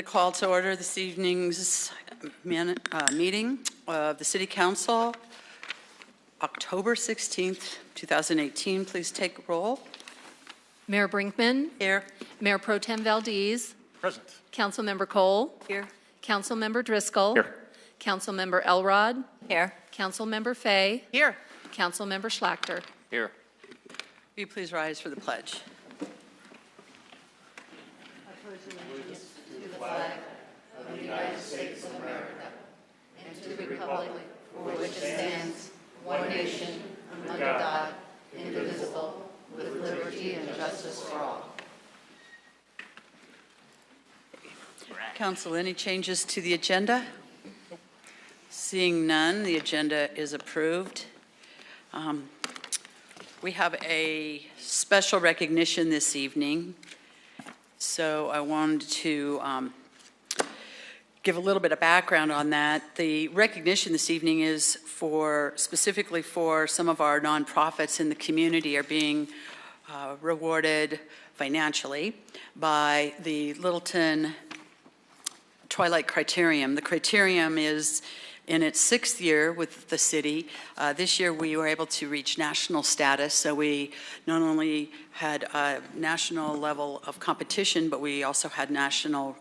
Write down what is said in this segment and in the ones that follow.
Call to order this evening's meeting of the City Council, October 16th, 2018. Please take roll. Mayor Brinkman. Here. Mayor Pro Tem Valdez. Present. Councilmember Cole. Here. Councilmember Driscoll. Here. Councilmember Elrod. Here. Councilmember Fay. Here. Councilmember Schlachter. Here. Will you please rise for the pledge? Flag of the United States of America and to the republic for which it stands, one nation, under God, indivisible, with liberty and justice for all. Council, any changes to the agenda? Seeing none, the agenda is approved. We have a special recognition this evening. So I wanted to give a little bit of background on that. The recognition this evening is specifically for some of our nonprofits in the community are being rewarded financially by the Littleton Twilight Criterium. The Criterium is in its 6th year with the city. This year we were able to reach national status, so we not only had a national level of competition, but we also had national,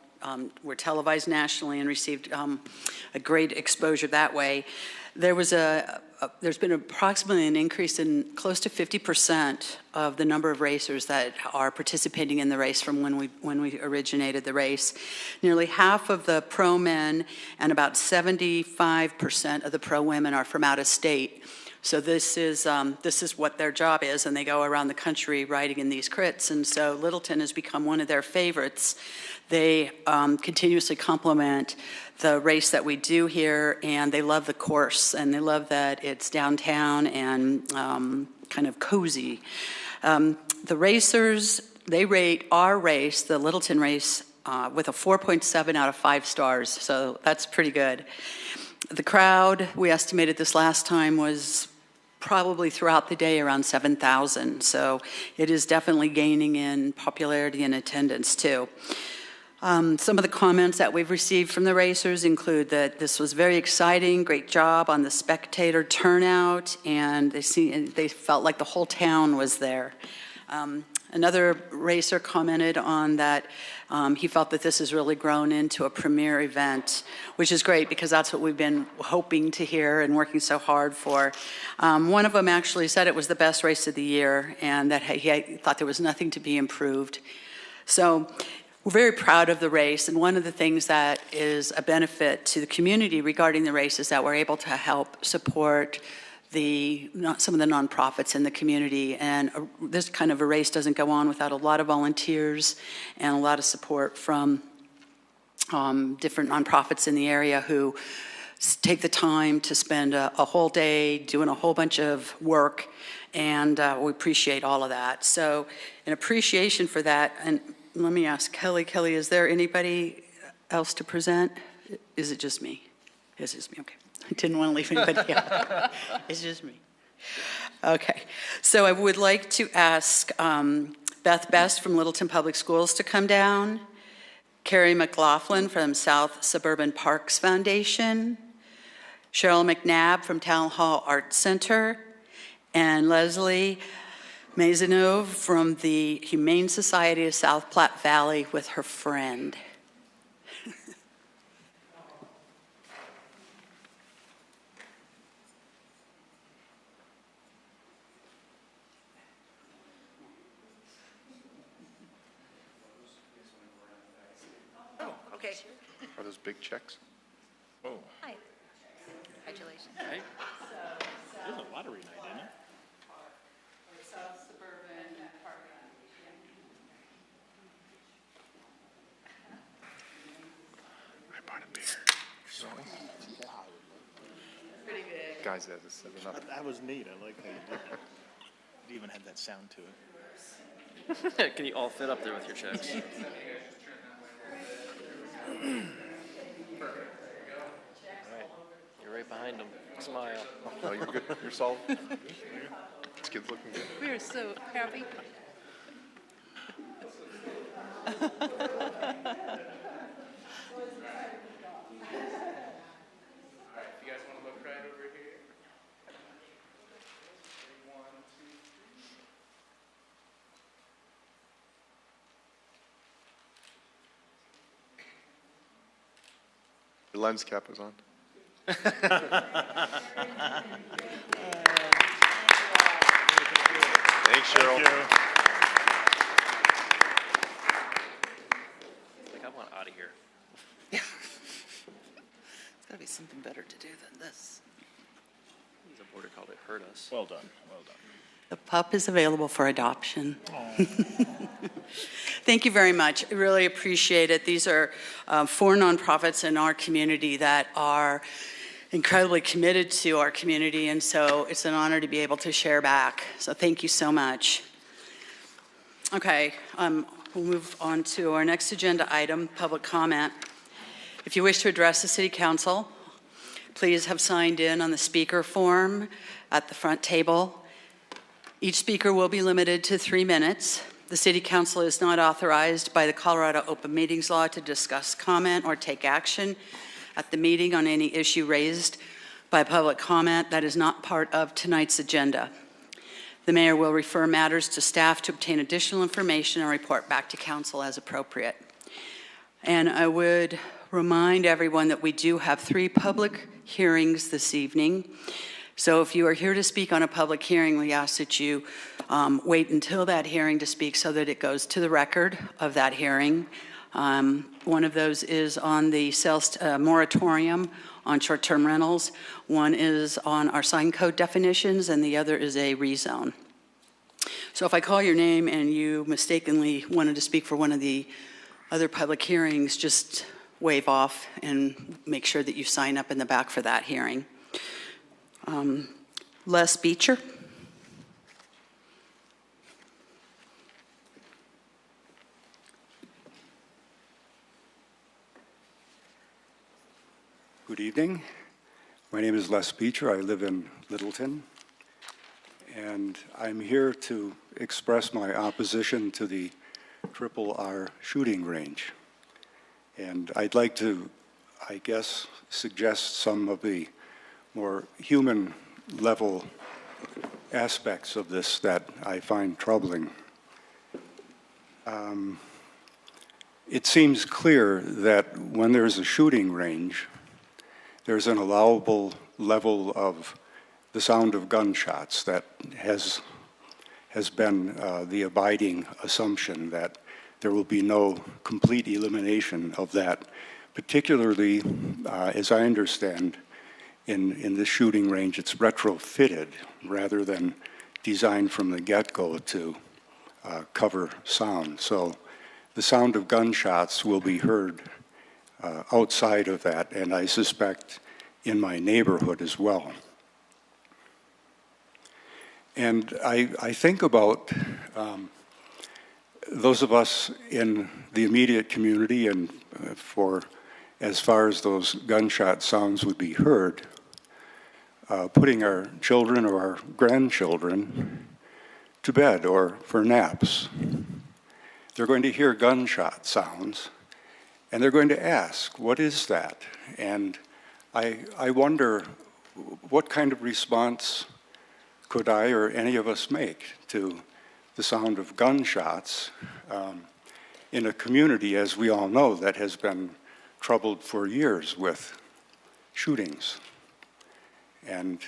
were televised nationally and received a great exposure that way. There's been approximately an increase in close to 50% of the number of racers that are participating in the race from when we originated the race. Nearly half of the pro men and about 75% of the pro women are from out of state. So this is what their job is, and they go around the country riding in these crits. And so Littleton has become one of their favorites. They continuously compliment the race that we do here, and they love the course, and they love that it's downtown and kind of cozy. The racers, they rate our race, the Littleton race, with a 4.7 out of 5 stars, so that's pretty good. The crowd, we estimated this last time, was probably throughout the day around 7,000. So it is definitely gaining in popularity and attendance too. Some of the comments that we've received from the racers include that this was very exciting, great job on the spectator turnout, and they felt like the whole town was there. Another racer commented on that he felt that this has really grown into a premier event, which is great because that's what we've been hoping to hear and working so hard for. One of them actually said it was the best race of the year and that he thought there was nothing to be improved. So we're very proud of the race, and one of the things that is a benefit to the community regarding the race is that we're able to help support some of the nonprofits in the community, and this kind of a race doesn't go on without a lot of volunteers and a lot of support from different nonprofits in the area who take the time to spend a whole day doing a whole bunch of work, and we appreciate all of that. So in appreciation for that, and let me ask Kelly. Kelly, is there anybody else to present? Is it just me? It's just me, okay. I didn't want to leave anybody out. It's just me. Okay, so I would like to ask Beth Best from Littleton Public Schools to come down, Carrie McLaughlin from South Suburban Parks Foundation, Cheryl McNabb from Town Hall Arts Center, and Leslie Maisonneuve from the Humane Society of South Platte Valley with her friend. Oh, okay. Are those big checks? Oh, Hi. Congratulations. hey. It was a lottery night, isn't it? South Suburban Park. I bought a beer. Pretty good. Guys, that is 7-Up. That was neat. I like how you did that. It even had that sound to it. Can you all fit up there with your checks? Right. You're right behind them. Smile. Oh, you're good. You're solid. This kid's looking good. We are so happy. You guys want to look right over here? Your lens cap is on. Thanks, Cheryl. Like, I want out of here. There's got to be something better to do than this. The border called it hurt us. Well done. Well done. The pup is available for adoption. Thank you very much. I really appreciate it. These are 4 nonprofits in our community that are incredibly committed to our community, and so it's an honor to be able to share back. So thank you so much. Okay, we'll move on to our next agenda item, public comment. If you wish to address the City Council, please have signed in on the speaker form at the front table. Each speaker will be limited to 3 minutes. The City Council is not authorized by the Colorado Open Meetings Law to discuss, comment, or take action at the meeting on any issue raised by public comment that is not part of tonight's agenda. The mayor will refer matters to staff to obtain additional information and report back to council as appropriate. And I would remind everyone that we do have 3 public hearings this evening. So if you are here to speak on a public hearing, we ask that you wait until that hearing to speak so that it goes to the record of that hearing. One of those is on the sales moratorium on short-term rentals. One is on our sign code definitions, and the other is a rezone. So if I call your name and you mistakenly wanted to speak for one of the other public hearings, just wave off and make sure that you sign up in the back for that hearing. Les Beecher. Good evening. My name is Les Beecher. I live in Littleton. and I'm here to express my opposition to the R shooting range. And I'd like to, I guess, suggest some of the more human level aspects of this that I find troubling. It seems clear that when there's a shooting range, there's an allowable level of the sound of gunshots that has been the abiding assumption, that there will be no complete elimination of that, particularly, as I understand, in the shooting range, it's retrofitted rather than designed from the get-go to cover sound. So the sound of gunshots will be heard outside of that, and I suspect in my neighborhood as well. And I think about those of us in the immediate community, and for as far as those gunshot sounds would be heard, putting our children or our grandchildren to bed or for naps. They're going to hear gunshot sounds, and they're going to ask, what is that? And I wonder what kind of response could I or any of us make to the sound of gunshots in a community, as we all know, that has been troubled for years with shootings. And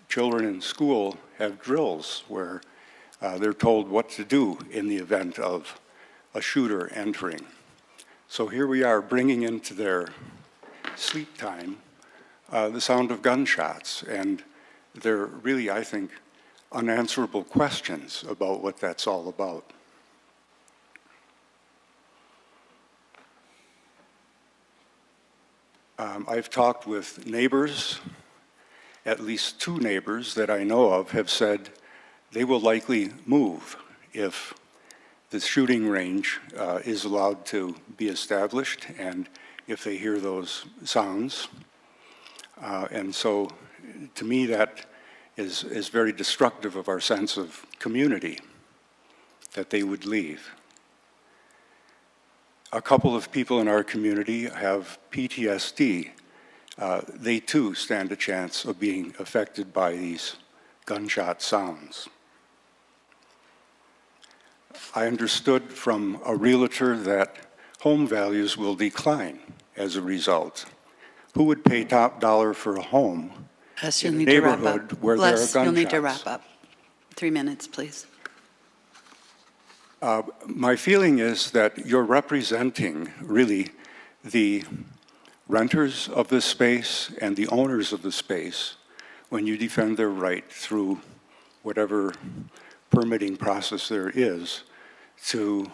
children in school have drills where they're told what to do in the event of a shooter entering. So here we are bringing into their sleep time the sound of gunshots, and they're really, I think, unanswerable questions about what that's all about. I've talked with neighbors. At least 2 neighbors that I know of have said they will likely move if the shooting range is allowed to be established and if they hear those sounds. And so to me that is very destructive of our sense of community, that they would leave. A couple of people in our community have PTSD. They too stand a chance of being affected by these gunshot sounds. I understood from a realtor that home values will decline as a result. Who would pay top dollar for a home Les, in you'll a need to wrap neighborhood up. where there are Les, gunshots? you'll need to wrap up. 3 minutes, please. My feeling is that you're representing really the renters of this space and the owners of the space when you defend their right through whatever permitting process there is to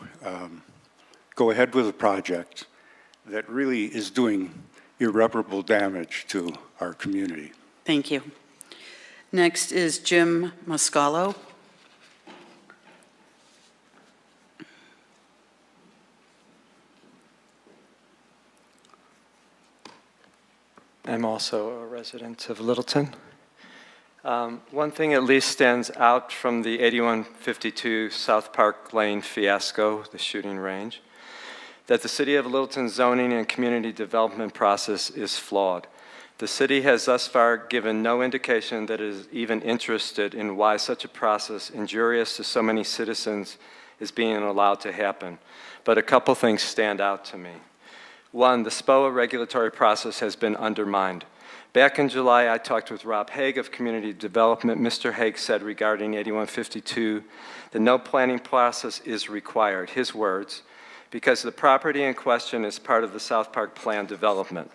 go ahead with a project that really is doing irreparable damage to our community. Thank you. Next is Jim Moscalo. I'm also a resident of Littleton. One thing at least stands out from the 8152 South Park Lane fiasco, the shooting range, that the City of Littleton zoning and community development process is flawed. The city has thus far given no indication that it is even interested in why such a process, injurious to so many citizens, is being allowed to happen. But a couple things stand out to me. One, the SPOA regulatory process has been undermined. Back in July, I talked with Rob Haig of Community Development. Mr. Haig said regarding 8152 that no planning process is required, his words, because the property in question is part of the South Park plan development.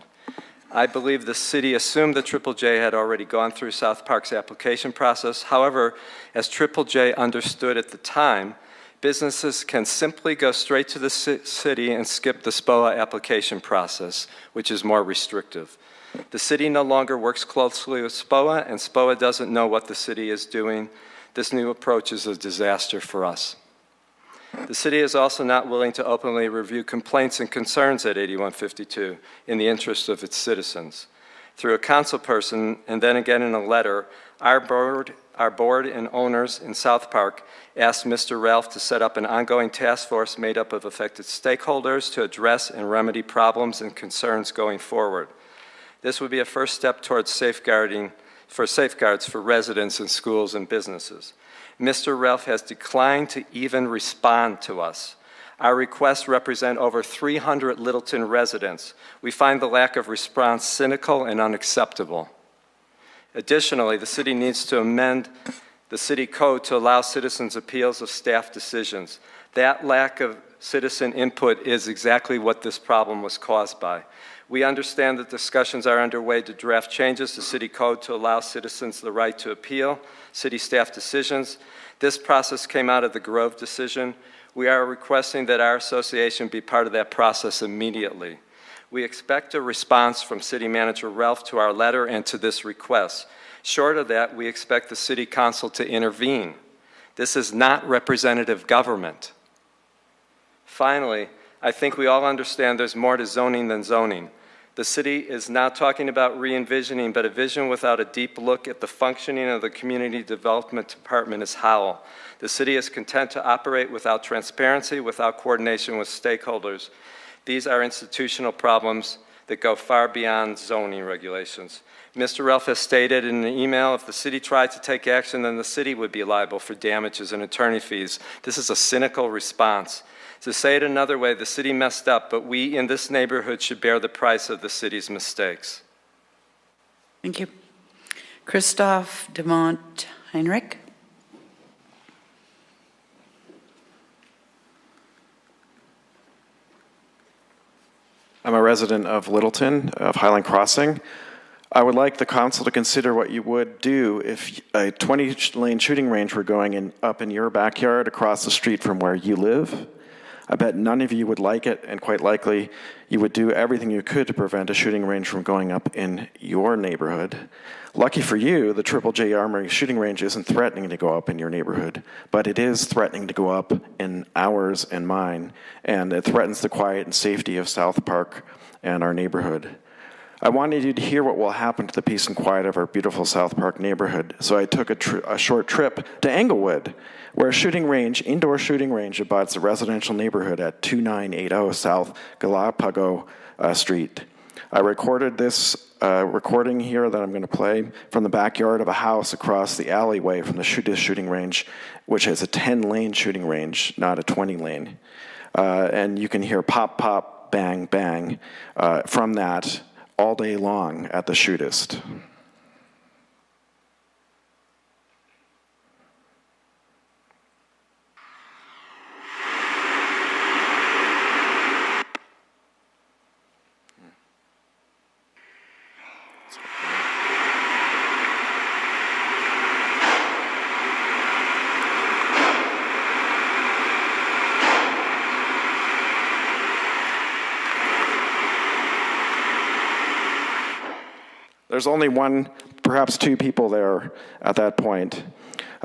I believe the city assumed that Triple J had already gone through South Park's application process. However, as Triple J understood at the time, businesses can simply go straight to the city and skip the SPOA application process, which is more restrictive. The city no longer works closely with SPOA, and SPOA doesn't know what the city is doing. This new approach is a disaster for us. The city is also not willing to openly review complaints and concerns at 8152 in the interest of its citizens. Through a council person, and then again in a letter, our board our board and owners in South Park asked Mr. Ralph to set up an ongoing task force made up of affected stakeholders to address and remedy problems and concerns going forward. This would be a first step towards safeguards for residents in schools and businesses. Mr. Ralph has declined to even respond to us. Our requests represent over 300 Littleton residents. We find the lack of response cynical and unacceptable. Additionally, the city needs to amend the city code to allow citizens' appeals of staff decisions. That lack of citizen input is exactly what this problem was caused by. We understand that discussions are underway to draft changes to city code to allow citizens the right to appeal city staff decisions. This process came out of the Grove decision. We are requesting that our association be part of that process immediately. We expect a response from City Manager Ralph to our letter and to this request. Short of that, we expect the City Council to intervene. This is not representative government. Finally, I think we all understand there's more to zoning than zoning. The city is not talking about re-envisioning, but a vision without a deep look at the functioning of the Community Development Department is hollow. The city is content to operate without transparency, without coordination with stakeholders. These are institutional problems that go far beyond zoning regulations. Mr. Ralph has stated in an email, if the city tried to take action, then the city would be liable for damages and attorney fees. This is a cynical response. To say it another way, the city messed up, but we in this neighborhood should bear the price of the city's mistakes. Thank you. Christoph Demont Heinrich. I'm a resident of Littleton, of Highline Crossing. I would like the council to consider what you would do if a 20-lane shooting range were going up in your backyard across the street from where you live. I bet none of you would like it, and quite likely you would do everything you could to prevent a shooting range from going up in your neighborhood. Lucky for you, the Triple J Armory shooting range isn't threatening to go up in your neighborhood, but it is threatening to go up in ours and mine, and it threatens the quiet and safety of South Park and our neighborhood. I wanted you to hear what will happen to the peace and quiet of our beautiful South Park neighborhood, so I took a short trip to Englewood, where a shooting range, indoor shooting range, abuts a residential neighborhood at 2980 South Galapago Street. I recorded this recording here that I'm going to play from the backyard of a house across the alleyway from the shooting range, which is a 10-lane shooting range, not a 20-lane. And you can hear pop, pop, bang, bang from that all day long at the shootist. There's only one, perhaps two people there at that point.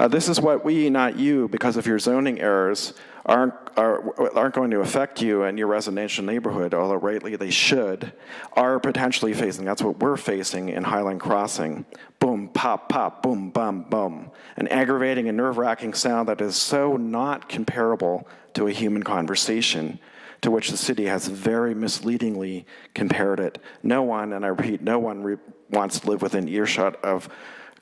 This is what we, not you, because of your zoning errors, aren't going to affect you and your residential neighborhood, although rightly they should, are potentially facing. That's what we're facing in Highline Crossing. Boom, pop, pop, boom, bum, boom. An aggravating and nerve-wracking sound that is so not comparable to a human conversation, to which the city has very misleadingly compared it. No one, and I repeat, no one wants to live within earshot of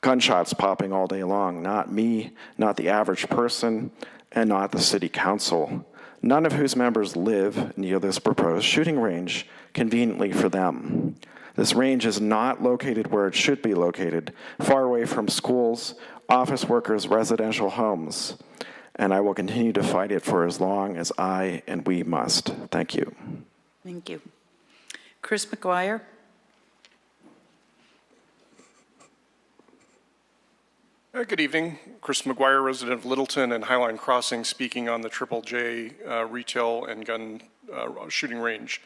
gunshots popping all day long. Not me, not the average person, and not the city council. None of whose members live near this proposed shooting range conveniently for them. This range is not located where it should be located, far away from schools, office workers, residential homes. And I will continue to fight it for as long as I and we must. Thank you. Thank you. Chris McGuire. Good evening. Chris McGuire, resident of Littleton and Highline Crossing, speaking on the Triple J retail and gun shooting range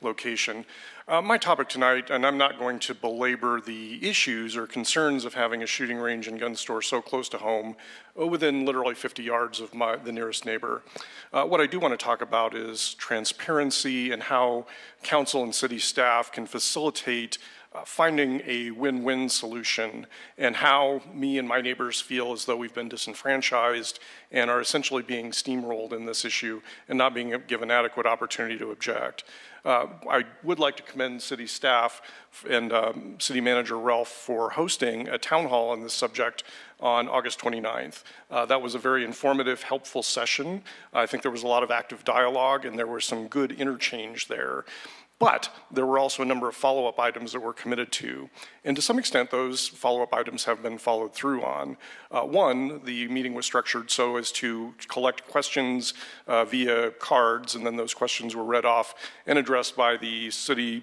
location. My topic tonight, and I'm not going to belabor the issues or concerns of having a shooting range and gun store so close to home, within literally 50 yards of the nearest neighbor. What I do want to talk about is transparency and how council and city staff can facilitate finding a win-win solution, and how me and my neighbors feel as though we've been disenfranchised and are essentially being steamrolled in this issue and not being given adequate opportunity to object. I would like to commend city staff and City Manager Ralph for hosting a town hall on this subject on August 29th. That was a very informative, helpful session. I think there was a lot of active dialogue and there was some good interchange there. But there were also a number of follow-up items that we're committed to. And to some extent, those follow-up items have been followed through on. One, the meeting was structured so as to collect questions via cards, and then those questions were read off and addressed by the city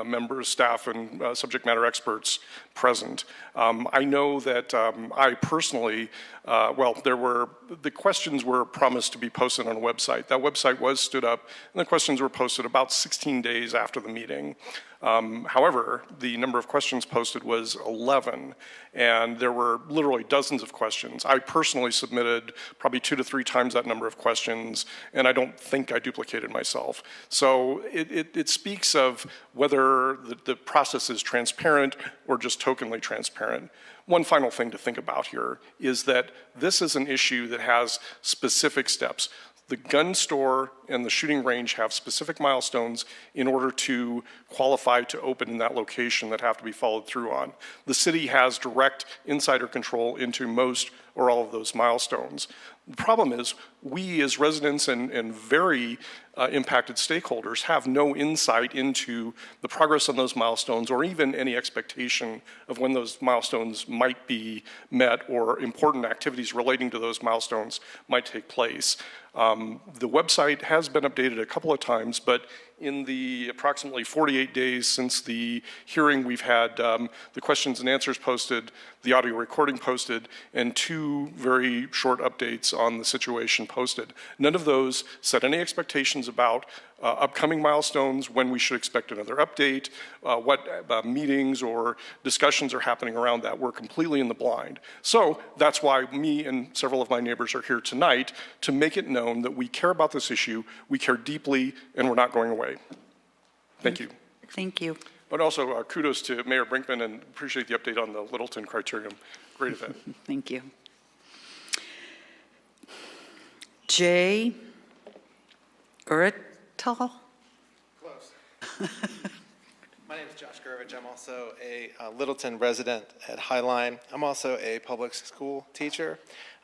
members, staff, and subject matter experts present. I know that I personally, the questions were promised to be posted on a website. That website was stood up, and the questions were posted about 16 days after the meeting. However, the number of questions posted was 11, and there were literally dozens of questions. I personally submitted probably 2 to 3 times that number of questions, and I don't think I duplicated myself. So it speaks of whether the process is transparent or just tokenly transparent. One final thing to think about here is that this is an issue that has specific steps. The gun store and the shooting range have specific milestones in order to qualify to open in that location that have to be followed through on. The city has direct insider control into most or all of those milestones. The problem is we as residents and very impacted stakeholders have no insight into the progress on those milestones or even any expectation of when those milestones might be met or important activities relating to those milestones might take place. The website has been updated a couple of times, but in the approximately 48 days since the hearing, we've had the questions and answers posted, the audio recording posted, and 2 very short updates on the situation posted. None of those set any expectations about upcoming milestones, when we should expect another update, what meetings or discussions are happening around that. We're completely in the blind. So that's why me and several of my neighbors are here tonight to make it known that we care about this issue, we care deeply, and we're not going away. Thank you. Thank you. But also kudos to Mayor Brinkman, and appreciate the update on the Littleton criterion. Great event. Thank you. Jay Urital? Close. My name is Josh Gurvich. I'm also a Littleton resident at Highline. I'm also a public school teacher,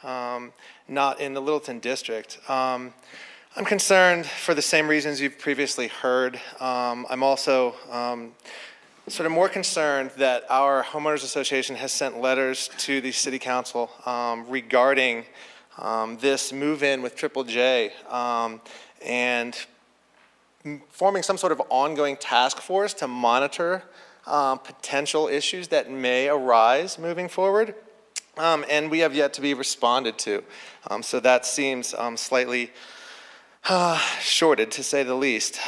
not in the Littleton district. I'm concerned for the same reasons you've previously heard. I'm also sort of more concerned that our homeowners association has sent letters to the city council regarding this move-in with Triple J and forming some sort of ongoing task force to monitor potential issues that may arise moving forward. And we have yet to be responded to. So that seems slightly shorted, to say the least.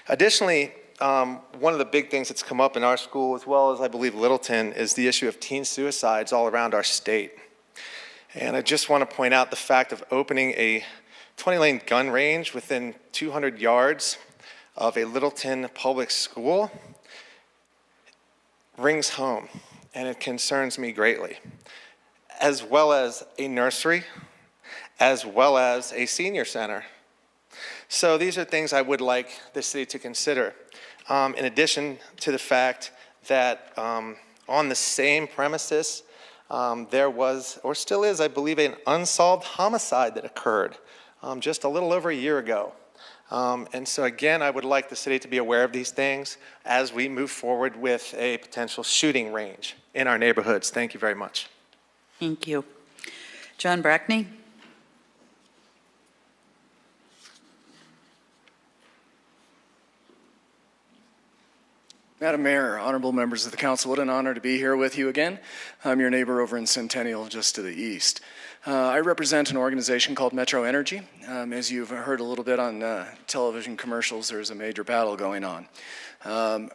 Additionally, one of the big things that's come up in our school, as well as I believe Littleton, is the issue of teen suicides all around our state. And I just want to point out the fact of opening a 20-lane gun range within 200 yards of a Littleton public school rings home, and it concerns me greatly, as well as a nursery, as well as a senior center. So these are things I would like the city to consider, in addition to the fact that on the same premises, there was, or still is, I believe, an unsolved homicide that occurred just a little over a year ago. And so again, I would like the city to be aware of these things as we move forward with a potential shooting range in our neighborhoods. Thank you very much. Thank you. John Brackney? Madam Mayor, honorable members of the council, what an honor to be here with you again. I'm your neighbor over in Centennial, just to the east. I represent an organization called Metro Energy. As you've heard a little bit on television commercials, there's a major battle going on.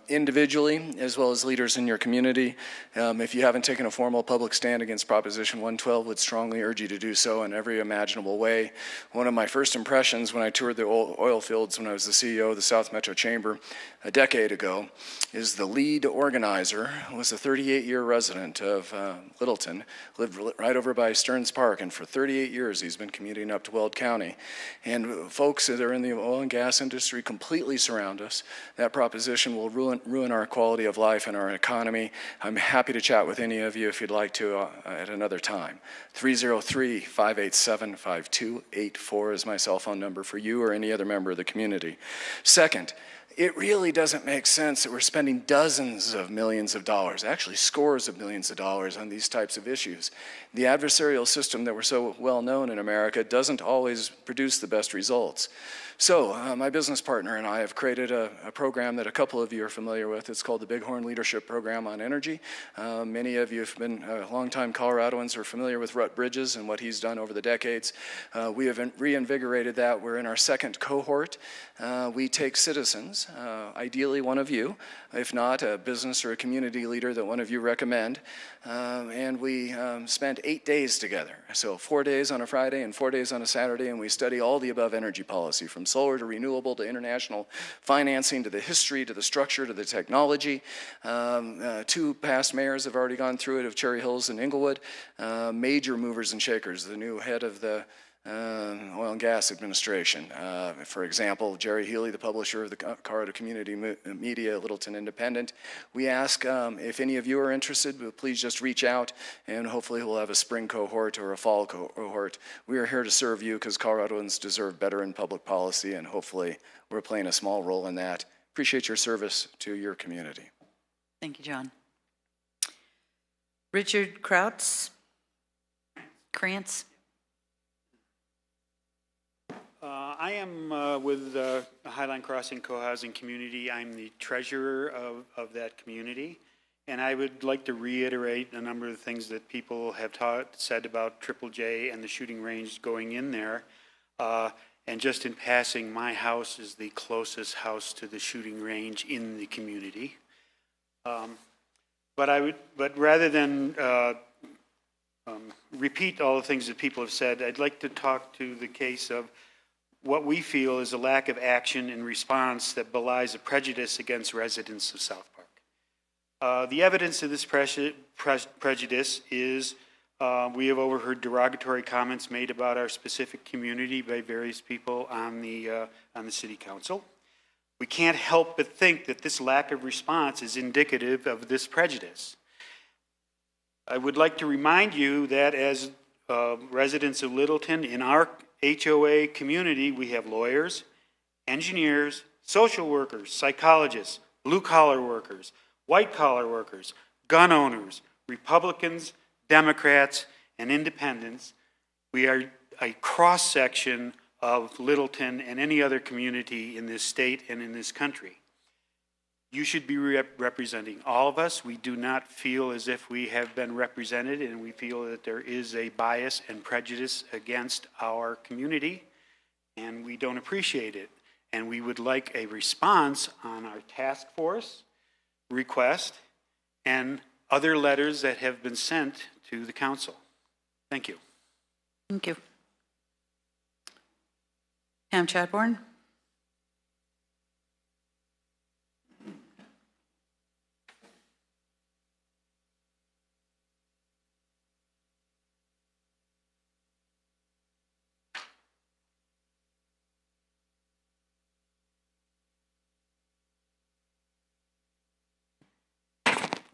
Individually, as well as leaders in your community, if you haven't taken a formal public stand against Proposition 112, would strongly urge you to do so in every imaginable way. One of my first impressions when I toured the oil fields when I was the CEO of the South Metro Chamber a decade ago is the lead organizer, was a 38-year resident of Littleton, lived right over by Stearns Park, and for 38 years he's been commuting up to Weld County. And folks that are in the oil and gas industry completely surround us. That proposition will ruin our quality of life and our economy. I'm happy to chat with any of you if you'd like to at another time. 303-587-5284 is my cell phone number for you or any other member of the community. Second, it really doesn't make sense that we're spending dozens of millions of dollars, actually scores of millions of dollars on these types of issues. The adversarial system that we're so well known in America doesn't always produce the best results. So my business partner and I have created a program that a couple of you are familiar with. It's called the Bighorn Leadership Program on Energy. Many of you have been longtime Coloradoans are familiar with Rut Bridges and what he's done over the decades. We have reinvigorated that. We're in our second cohort. We take citizens, ideally one of you, if not a business or a community leader that one of you recommend, and we spend 8 days together. So 4 days on a Friday and 4 days on a Saturday, and we study all the above energy policy, from solar to renewable to international financing to the history to the structure to the technology. 2 past mayors have already gone through it of Cherry Hills and Inglewood, major movers and shakers. The new head of the Oil and Gas Administration. For example, Jerry Healy, the publisher of the Colorado Community Media, Littleton Independent. We ask if any of you are interested, but please just reach out, and hopefully we'll have a spring cohort or a fall cohort. We are here to serve you because Coloradoans deserve better in public policy, and hopefully we're playing a small role in that. Appreciate your service to your community. Thank you, John. Richard Krantz. I am with the Highline Crossing Co-Housing Community. I'm the treasurer of that community, and I would like to reiterate a number of the things that people have said about Triple J and the shooting range going in there. And just in passing, my house is the closest house to the shooting range in the community. But rather than repeat all the things that people have said, I'd like to talk to the case of what we feel is a lack of action and response that belies a prejudice against residents of South Park. The evidence of this prejudice is we have overheard derogatory comments made about our specific community by various people on the city council. We can't help but think that this lack of response is indicative of this prejudice. I would like to remind you that as residents of Littleton, in our HOA community, we have lawyers, engineers, social workers, psychologists, blue-collar workers, white-collar workers, gun owners, Republicans, Democrats, and independents. We are a cross-section of Littleton and any other community in this state and in this country. You should be representing all of us. We do not feel as if we have been represented, and we feel that there is a bias and prejudice against our community, and we don't appreciate it. And we would like a response on our task force request and other letters that have been sent to the council. Thank you. Thank you. Pam Chadbourne.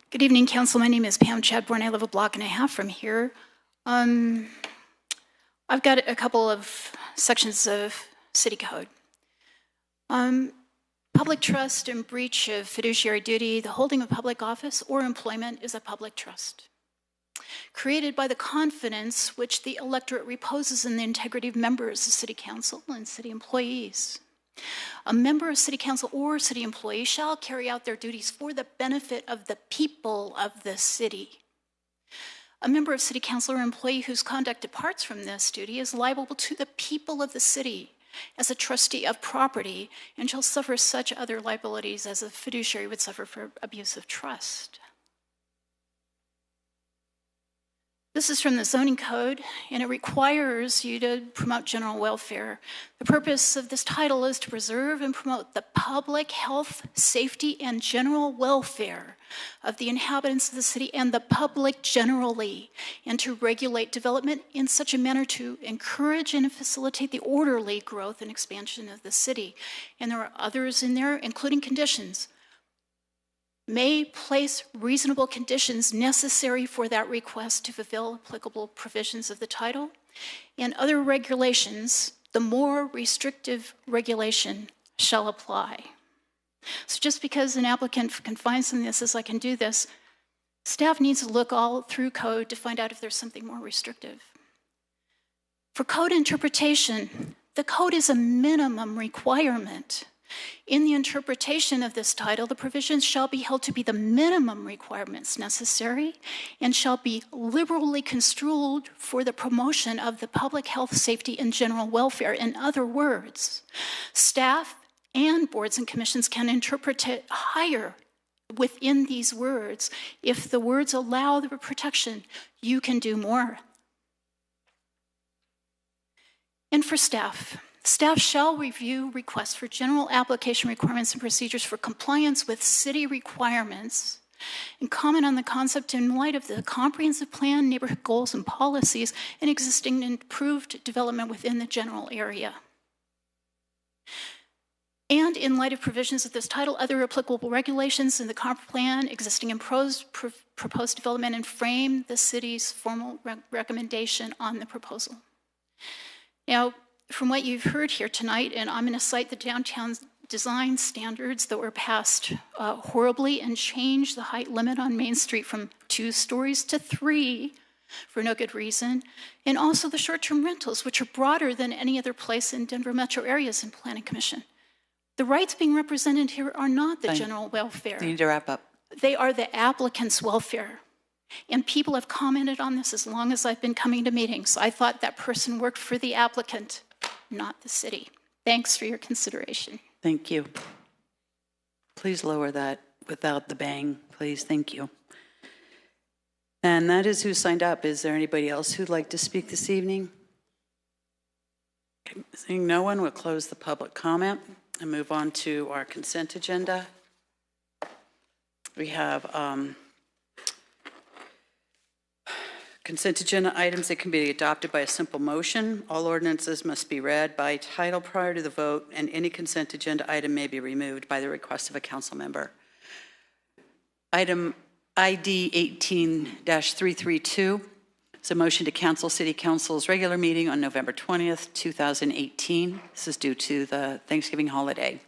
Good evening, Council. My name is Pam Chadbourne. I live a block and a half from here. I've got a couple of sections of city code. Public trust and breach of fiduciary duty, the holding of public office or employment is a public trust, created by the confidence which the electorate reposes in the integrity of members of city council and city employees. A member of city council or city employee shall carry out their duties for the benefit of the people of the city. A member of city council or employee whose conduct departs from this duty is liable to the people of the city as a trustee of property and shall suffer such other liabilities as a fiduciary would suffer for abuse of trust. This is from the zoning code, and it requires you to promote general welfare. The purpose of this title is to preserve and promote the public health, safety, and general welfare of the inhabitants of the city and the public generally, and to regulate development in such a manner to encourage and facilitate the orderly growth and expansion of the city. And there are others in there, including conditions. May place reasonable conditions necessary for that request to fulfill applicable provisions of the title. And other regulations, the more restrictive regulation shall apply. So just because an applicant can find something that says, I can do this, staff needs to look all through code to find out if there's something more restrictive. For code interpretation, the code is a minimum requirement. In the interpretation of this title, the provisions shall be held to be the minimum requirements necessary and shall be liberally construed for the promotion of the public health, safety, and general welfare. In other words, staff and boards and commissions can interpret it higher within these words. If the words allow the protection, you can do more. And for staff, staff shall review requests for general application requirements and procedures for compliance with city requirements and comment on the concept in light of the comprehensive plan, neighborhood goals and policies, and existing and improved development within the general area. And in light of provisions of this title, other applicable regulations in the comp plan, existing and proposed development, and frame the city's formal recommendation on the proposal. Now, from what you've heard here tonight, and I'm going to cite the downtown design standards that were passed horribly and changed the height limit on Main Street from 2 stories to 3 for no good reason, and also the short-term rentals, which are broader than any other place in Denver metro areas in Planning Commission. The rights being represented here are not the general welfare. You need to wrap up. They are the applicant's welfare. And people have commented on this as long as I've been coming to meetings. I thought that person worked for the applicant, not the city. Thanks for your consideration. Thank you. Please lower that without the bang, please. Thank you. And that is who signed up. Is there anybody else who'd like to speak this evening? Okay. Seeing no one, we'll close the public comment and move on to our consent agenda. We have consent agenda items that can be adopted by a simple motion. All ordinances must be read by title prior to the vote, and any consent agenda item may be removed by the request of a council member. Item ID 18-332 is a motion to cancel City Council's regular meeting on November 20th, 2018. This is due to the Thanksgiving holiday.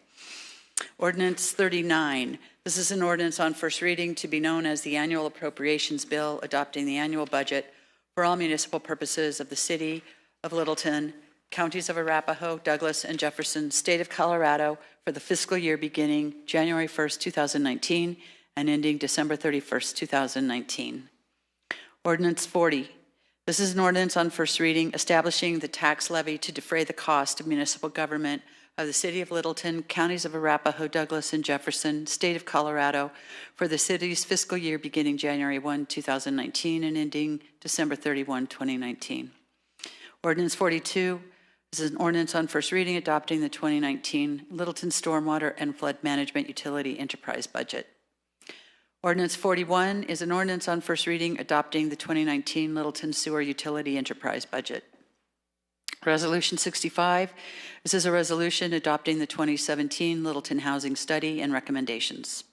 Ordinance 39. This is an ordinance on first reading to be known as the Annual Appropriations Bill, adopting the annual budget for all municipal purposes of the City of Littleton, counties of Arapahoe, Douglas, and Jefferson, State of Colorado for the fiscal year beginning January 1st, 2019 and ending December 31st, 2019. Ordinance 40. This is an ordinance on first reading establishing the tax levy to defray the cost of municipal government of the City of Littleton, counties of Arapahoe, Douglas, and Jefferson, State of Colorado, for the city's fiscal year beginning January 1, 2019 and ending December 31, 2019. Ordinance 42. This is an ordinance on first reading adopting the 2019 Littleton Stormwater and Flood Management Utility Enterprise Budget. Ordinance 41 is an ordinance on first reading adopting the 2019 Littleton Sewer Utility Enterprise Budget. Resolution 65. This is a resolution adopting the 2017 Littleton Housing Study and recommendations.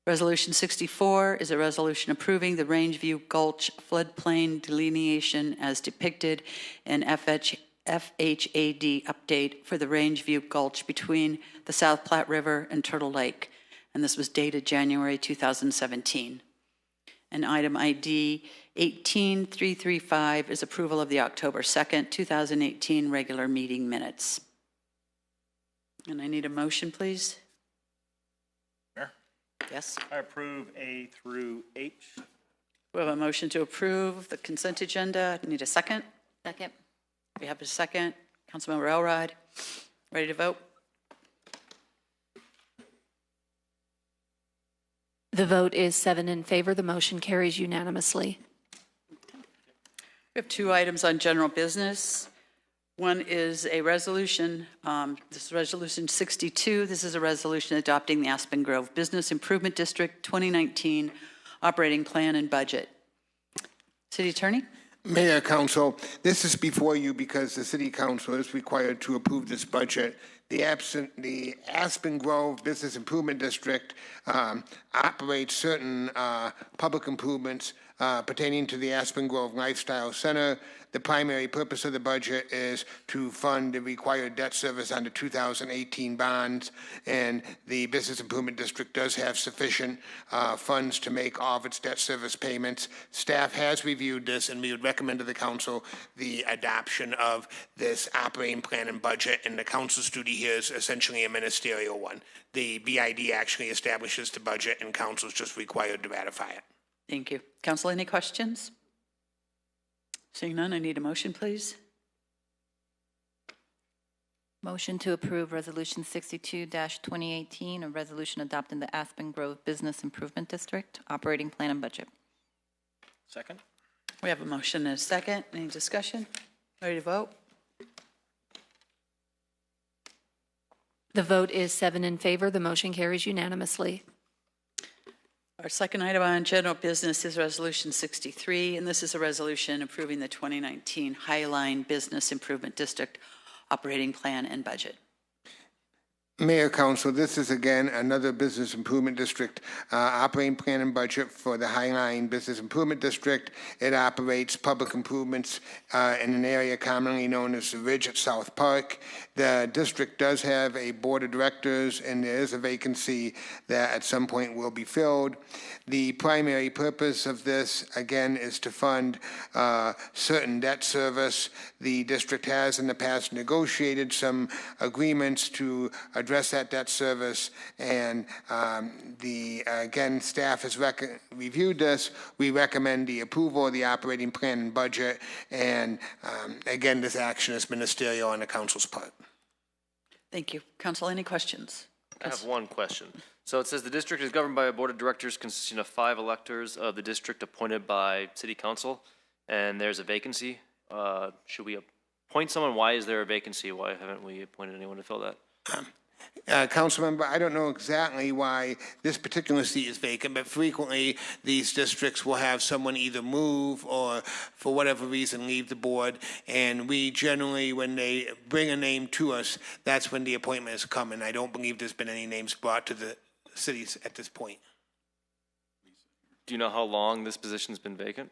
Resolution 64 is a resolution approving the Rangeview Gulch floodplain delineation as depicted in FHAD update for the Rangeview Gulch between the South Platte River and Turtle Lake, and this was dated January 2017. And item ID 18335 is approval of the October 2nd, 2018 regular meeting minutes. And I need a motion, please. Mayor? Yes. I approve A through H. We have a motion to approve the consent agenda. Need a second? Second. We have a second. Councilmember Elrod, ready to vote? The vote is 7 in favor. The motion carries unanimously. We have two items on general business. One is a resolution, this is Resolution 62. This is a resolution adopting the Aspen Grove Business Improvement District 2019 operating plan and budget. City Attorney? Mayor, Council, this is before you because the City Council is required to approve this budget. The Aspen Grove Business Improvement District operates certain public improvements pertaining to the Aspen Grove Lifestyle Center. The primary purpose of the budget is to fund the required debt service under 2018 bonds, and the Business Improvement District does have sufficient funds to make all of its debt service payments. Staff has reviewed this, and we would recommend to the council the adoption of this operating plan and budget, and the council's duty here is essentially a ministerial one. The BID actually establishes the budget, and council is just required to ratify it. Thank you. Council, any questions? Seeing none, I need a motion, please. Motion to approve Resolution 62-2018, a resolution adopting the Aspen Grove Business Improvement District operating plan and budget. Second? We have a motion and a second. Any discussion? Ready to vote? The vote is 7 in favor. The motion carries unanimously. Our second item on general business is Resolution 63, and this is a resolution approving the 2019 Highline Business Improvement District operating plan and budget. Mayor, Council, this is again another business improvement district operating plan and budget for the Highline Business Improvement District. It operates public improvements in an area commonly known as the Ridge at South Park. The district does have a board of directors, and there is a vacancy that at some point will be filled. The primary purpose of this, again, is to fund certain debt service. The district has in the past negotiated some agreements to address that debt service, and again, staff has reviewed this. We recommend the approval of the operating plan and budget, and again, this action is ministerial on the council's part. Thank you. Council, any questions? I have one question. So it says the district is governed by a board of directors consisting of 5 electors of the district appointed by city council, and there's a vacancy. Should we appoint someone? Why is there a vacancy? Why haven't we appointed anyone to fill that? Council member, I don't know exactly why this particular seat is vacant, but frequently these districts will have someone either move or for whatever reason leave the board, and we generally, when they bring a name to us, that's when the appointment is coming. I don't believe there's been any names brought to the cities at this point. Do you know how long this position's been vacant?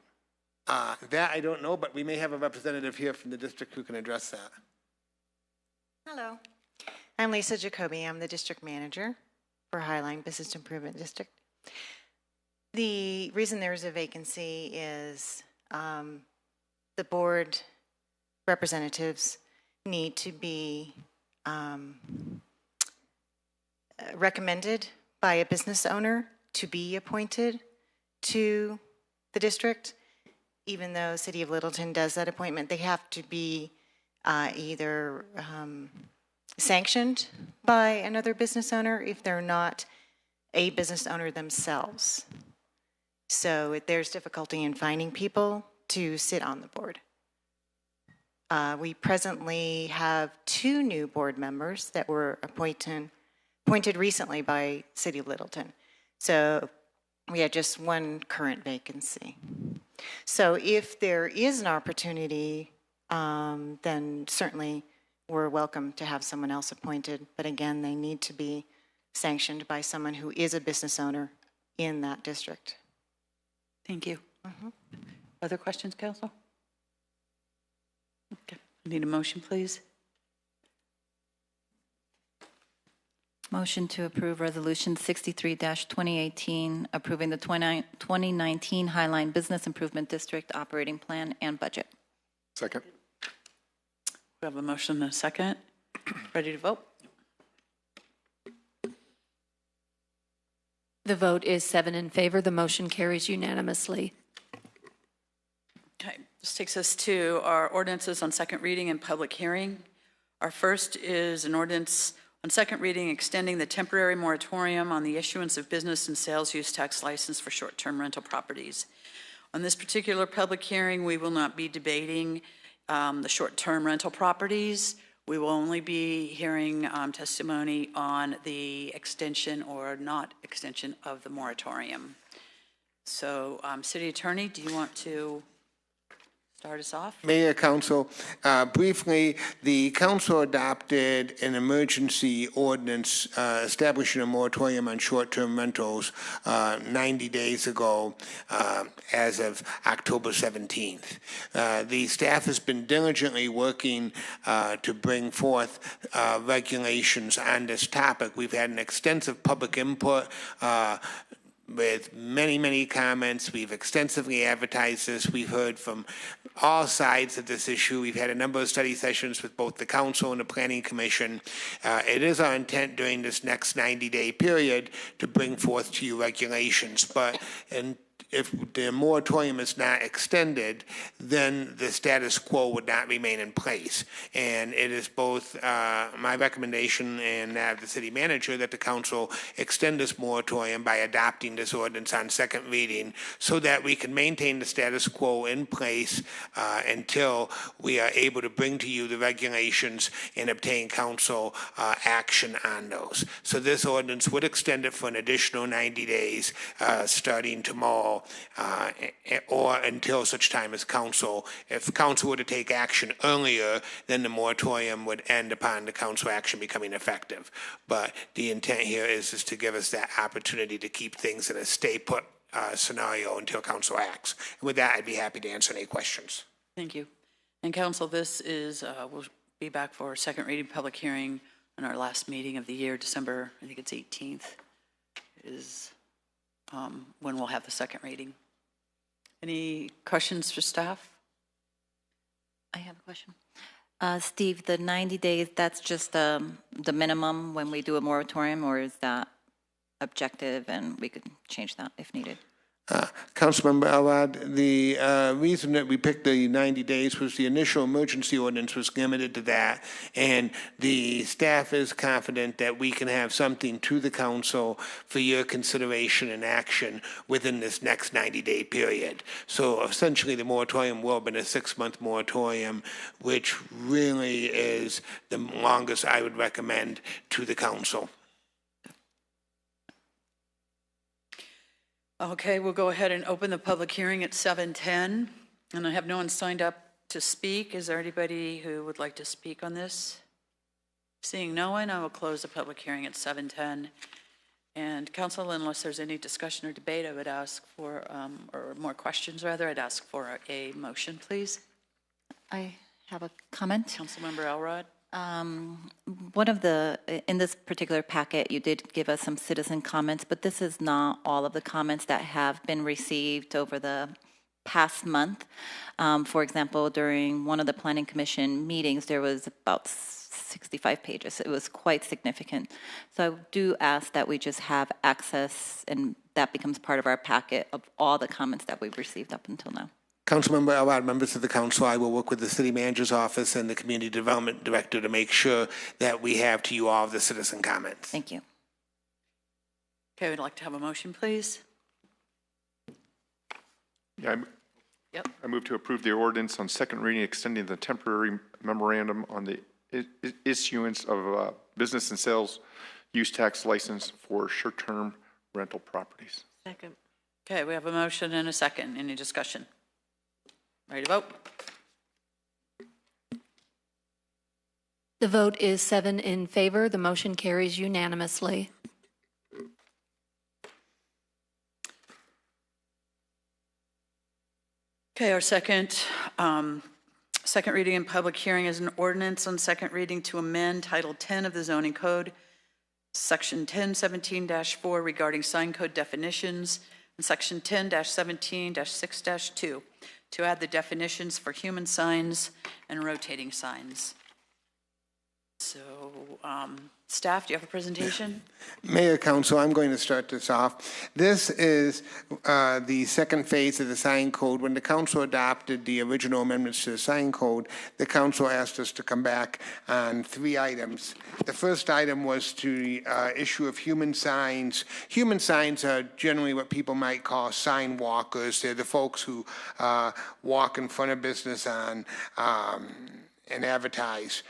That I don't know, but we may have a representative here from the district who can address that. Hello. I'm Lisa Jacoby. I'm the district manager for Highline Business Improvement District. The reason there's a vacancy is the board representatives need to be recommended by a business owner to be appointed to the district. Even though City of Littleton does that appointment, they have to be either sanctioned by another business owner if they're not a business owner themselves. So there's difficulty in finding people to sit on the board. We presently have 2 new board members that were appointed recently by City of Littleton. So we had just 1 current vacancy. So if there is an opportunity, then certainly we're welcome to have someone else appointed, but again, they need to be sanctioned by someone who is a business owner in that district. Thank you. Other questions, Council? Okay. I need a motion, please. Motion to approve Resolution 63-2018, approving the 2019 Highline Business Improvement District operating plan and budget. Second. We have a motion and a second. Ready to vote? The vote is 7 in favor. The motion carries unanimously. Okay, this takes us to our ordinances on second reading and public hearing. Our first is an ordinance on second reading extending the temporary moratorium on the issuance of business and sales use tax license for short-term rental properties. On this particular public hearing, we will not be debating the short-term rental properties. We will only be hearing testimony on the extension or not extension of the moratorium. So, City Attorney, do you want to start us off? Mayor, Council, briefly, the Council adopted an emergency ordinance establishing a moratorium on short-term rentals 90 days ago as of October 17th. The staff has been diligently working to bring forth regulations on this topic. We've had an extensive public input with many, many comments. We've extensively advertised this. We've heard from all sides of this issue. We've had a number of study sessions with both the Council and the Planning Commission. It is our intent during this next 90-day period to bring forth to you regulations. But if the moratorium is not extended, then the status quo would not remain in place. And it is both my recommendation and that of the city manager that the council extend this moratorium by adopting this ordinance on second reading so that we can maintain the status quo in place until we are able to bring to you the regulations and obtain council action on those. So this ordinance would extend it for an additional 90 days starting tomorrow or until such time as council. If council were to take action earlier, then the moratorium would end upon the council action becoming effective. But the intent here is to give us that opportunity to keep things in a stay put scenario until council acts. And with that, I'd be happy to answer any questions. Thank you. And council, this is, we'll be back for a second reading public hearing on our last meeting of the year, December, I think it's 18th, is when we'll have the second reading. Any questions for staff? I have a question. Steve, the 90 days, that's just the minimum when we do a moratorium, or is that objective and we could change that if needed? Councilmember Elrod, the reason that we picked the 90 days was the initial emergency ordinance was limited to that, and the staff is confident that we can have something to the council for your consideration and action within this next 90-day period. So essentially the moratorium will have been a 6-month moratorium, which really is the longest I would recommend to the council. Okay, we'll go ahead and open the public hearing at 7:10, and I have no one signed up to speak. Is there anybody who would like to speak on this? Seeing no one, I will close the public hearing at 7:10. And council, unless there's any discussion or debate, I would ask for, or more questions rather, I'd ask for a motion, please. I have a comment. Councilmember Elrod. One of the, in this particular packet, you did give us some citizen comments, but this is not all of the comments that have been received over the past month. For example, during one of the Planning Commission meetings, there was about 65 pages. It was quite significant. So I do ask that we just have access, and that becomes part of our packet of all the comments that we've received up until now. Councilmember Elrod, members of the council, I will work with the city manager's office and the community development director to make sure that we have to you all of the citizen comments. Thank you. Okay, we'd like to have a motion, please. Yeah, I move to approve the ordinance on second reading, extending the temporary memorandum on the issuance of a business and sales use tax license for short-term rental properties. Second. Okay, we have a motion and a second. Any discussion? Ready to vote? The vote is 7 in favor. The motion carries unanimously. Okay, our second reading and public hearing is an ordinance on second reading to amend Title 10 of the Zoning Code, Section 1017-4 regarding sign code definitions, and Section 10-17-6-2 to add the definitions for human signs and rotating signs. So, staff, do you have a presentation? Mayor, Council, I'm going to start this off. This is the second phase of the sign code. When the council adopted the original amendments to the sign code, the council asked us to come back on 3 items. The first item was to the issue of human signs. Human signs are generally what people might call sign walkers. They're the folks who walk in front of business on and advertise.